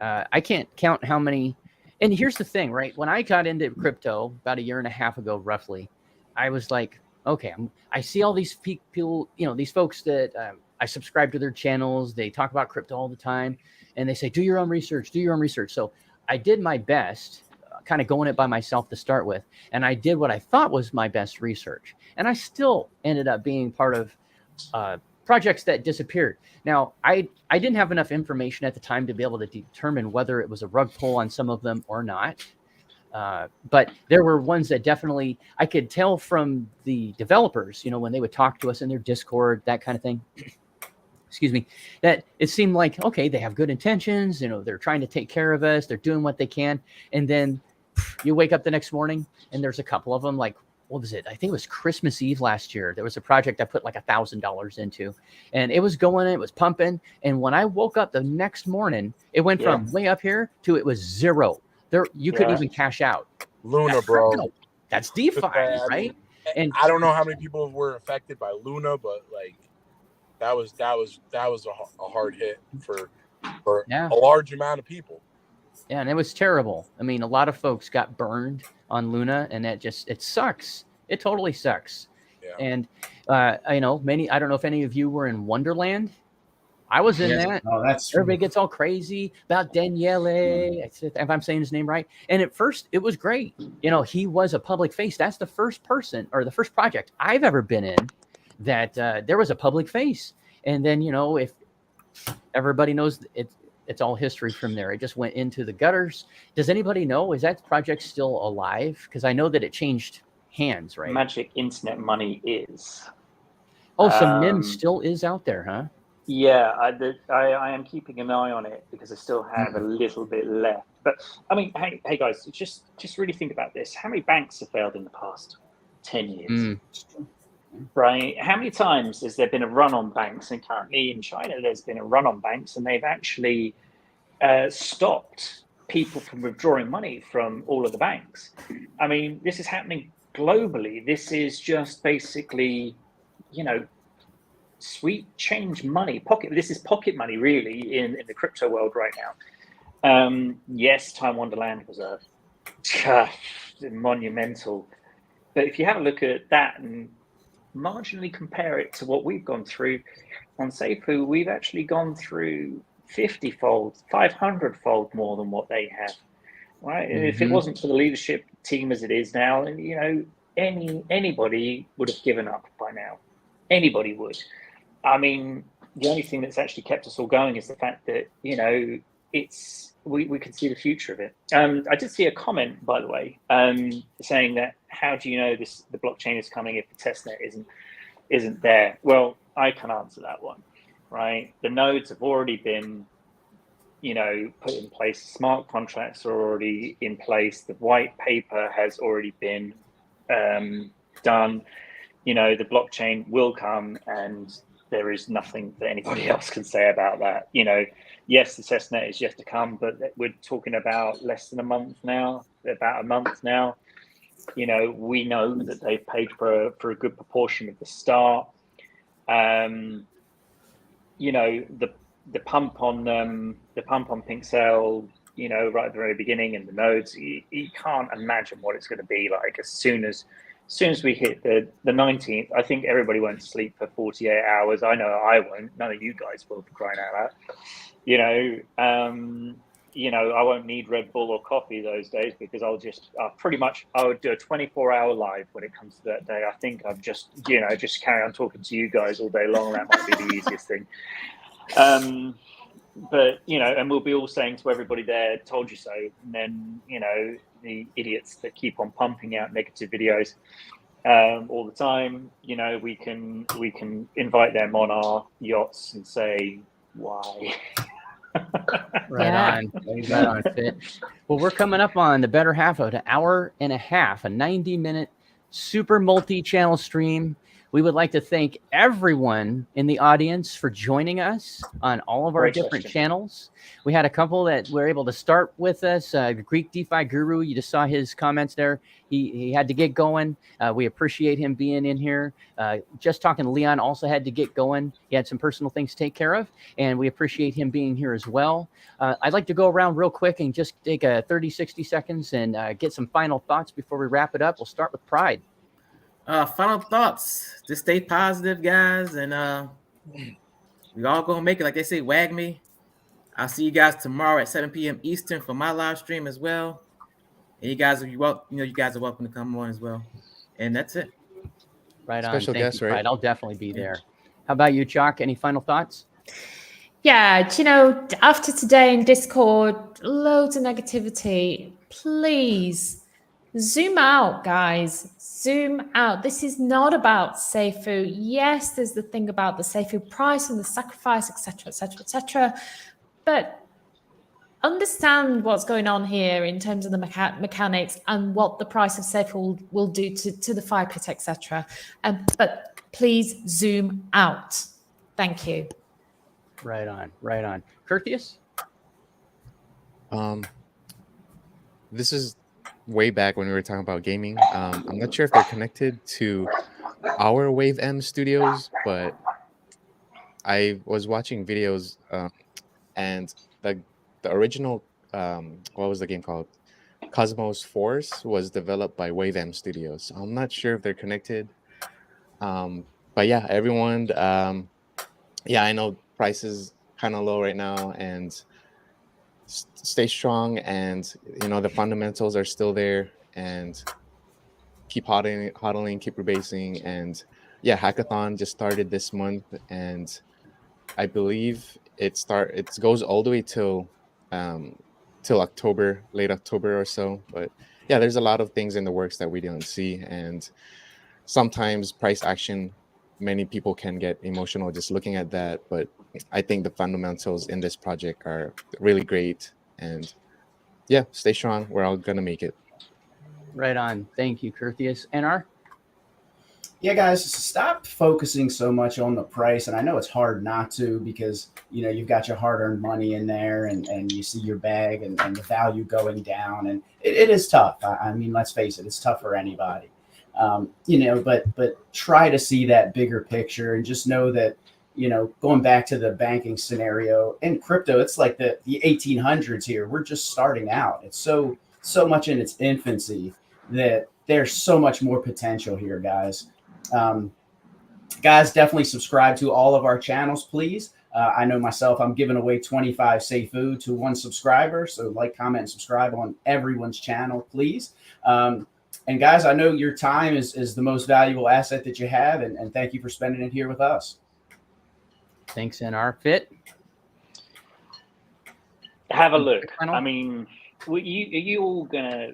I can't count how many. And here's the thing, right? When I got into crypto about 1.5 years ago, roughly, I was like, okay, I see all these people, you know, these folks that I subscribe to their channels. They talk about crypto all the time, and they say, do your own research, do your own research. So I did my best, kind of going it by myself to start with. And I did what I thought was my best research. And I still ended up being part of projects that disappeared. Now, I didn't have enough information at the time to be able to determine whether it was a rug pull on some of them or not. But there were ones that definitely, I could tell from the developers, you know, when they would talk to us in their Discord, that kind of thing, excuse me, that it seemed like, okay, they have good intentions, you know, they're trying to take care of us, they're doing what they can. And then you wake up the next morning and there's a couple of them, like, what was it? I think it was Christmas Eve last year. There was a project I put like $1,000 into, and it was going, it was pumping. And when I woke up the next morning, it went from way up here to it was zero. There, you couldn't even cash out. Luna, that's bro. Crypto. That's DeFi, right? And I don't know how many people were affected by Luna, but like that was a hard hit for a large amount of people. Yeah, and it was terrible. I mean, a lot of folks got burned on Luna, and it sucks. It totally sucks. Yeah. And you know, I don't know if any of you were in Wonderland. I was in that. Oh, that's everybody gets all crazy about Daniele, if I'm saying his name right. And at first, it was great. You know, he was a public face. That's the first person or the first project I've ever been in that there was a public face. And then, you know, if everybody knows it's all history from there. It just went into the gutters. Does anybody know, is that project still alive? Because I know that it changed hands, right? Magic Internet Money is. Oh, so NIM still is out there, huh? Yeah, I am keeping an eye on it because I still have a little bit left. But I mean, hey guys, just really think about this. How many banks have failed in the past 10 years? Right? How many times has there been a run on banks? And currently in China, there's been a run on banks, and they've actually stopped people from withdrawing money from all of the banks. I mean, this is happening globally. This is just basically, you know, sweet change money, this is pocket money really in the crypto world right now. Yes, Time Wonderland was a monumental, but if you have a look at that and marginally compare it to what we've gone through on Safuu, we've actually gone through 50-fold, 500-fold more than what they have, right? And if it wasn't for the leadership team as it is now, you know, anybody would have given up by now. Anybody would. I mean, the only thing that's actually kept us all going is the fact that, you know, we can see the future of it. I did see a comment, by the way, saying that how do you know the blockchain is coming if the testnet isn't there? Well, I can answer that one, right? The nodes have already been, you know, put in place. Smart contracts are already in place. The white paper has already been done. You know, the blockchain will come, and there is nothing that anybody else can say about that. You know, yes, the testnet is yet to come, but we're talking about less than a month now, about a month now. You know, we know that they've paid for a good proportion of the start. You know, the pump on Pink Sale, you know, right at the very beginning, and the nodes, you can't imagine what it's going to be like as soon as we hit the 19th. I think everybody won't sleep for 48 hours. I know I won't. None of you guys will, for crying out loud. You know, I won't need Red Bull or coffee those days because I'll just I would do a 24-hour live when it comes to that day. I think I've just carry on talking to you guys all day long. That might be the easiest thing. But, you know, and we'll be all saying to everybody there, told you so. And then, you know, the idiots that keep on pumping out negative videos all the time, you know, we can invite them on our yachts and say, why? Right on. Right on, Fit. Well, we're coming up on the better half of an hour and a half, a 90-minute super multi-channel stream. We would like to thank everyone in the audience for joining us on all of our different channels. We had a couple that were able to start with us. Greek DeFi Guru, you just saw his comments there. He had to get going. We appreciate him being in here. Just Talkin Leon also had to get going. He had some personal things to take care of, and we appreciate him being here as well. I'd like to go around real quick and just take a 30, 60 seconds and get some final thoughts before we wrap it up. We'll start with Pride. Final thoughts. Just stay positive, guys, and we all gonna make it. Like they say, wag me. I'll see you guys tomorrow at 7 p.m. Eastern for my live stream as well. And you guys are welcome to come on as well. And that's it. Right on. Special guest, right? I'll definitely be there. How about you, Chalk? Any final thoughts? Yeah, after today in Discord, loads of negativity. Please zoom out, guys. Zoom out. This is not about Safuu. Yes, there's the thing about the Safuu price and the sacrifice, etc., etc., etc. But understand what's going on here in terms of the mechanics and what the price of Safuu will do to the fire pit, etc. But please zoom out. Thank you. Right on. Right on. Kurtheous? This is way back when we were talking about gaming. I'm not sure if they're connected to our Wave M studios, but I was watching videos and the original what was the game called? Cosmos Force was developed by Wave M Studios. I'm not sure if they're connected. But yeah, everyone I know prices kind of low right now, and stay strong, and the fundamentals are still there, and keep hodling, keep rebasing. And yeah, hackathon just started this month, and I believe it goes all the way till October, late October or so. But yeah, there's a lot of things in the works that we don't see, and sometimes price action, many people can get emotional just looking at that, but I think the fundamentals in this project are really great. And yeah, stay strong. We're all gonna make it. Right on. Thank you, Kurtheous. NR? Yeah, guys, stop focusing so much on the price. And I know it's hard not to, because you've got your hard-earned money in there, and you see your bag and the value going down, and it is tough. I mean, let's face it, it's tough for anybody. But try to see that bigger picture, and just know that, going back to the banking scenario in crypto, it's like the 1800s here. We're just starting out. It's so much in its infancy that there's so much more potential here, guys. Guys, definitely subscribe to all of our channels, please. I know myself, I'm giving away 25 Safuu to one subscriber. So like, comment, and subscribe on everyone's channel, please. And guys, I know your time is the most valuable asset that you have, and thank you for spending it here with us. Thanks, NR. Fit? Have a look. I mean, are you all gonna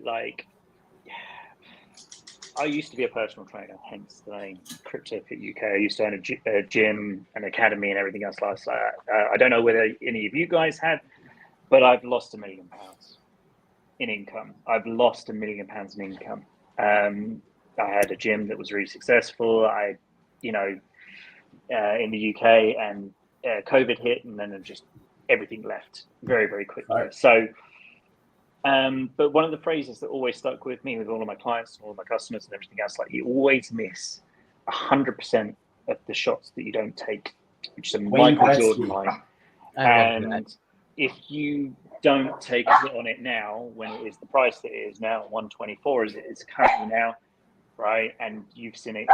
I used to be a personal trainer, hence the name CryptoFitUK. I used to own a gym, an academy, and everything else like that. I don't know whether any of you guys have, but I've lost £1 million in income. I've lost £1 million in income. I had a gym that was really successful. In the UK, and COVID hit, and then just everything left very, very quickly. Right. So, but one of the phrases that always stuck with me with all of my clients, all of my customers, and everything else, you always miss 100% of the shots that you don't take, which is a Michael Jordan line. And if you don't take a hit on it now, when it is the price that it is now, 124 as it is currently now, right? And you've seen it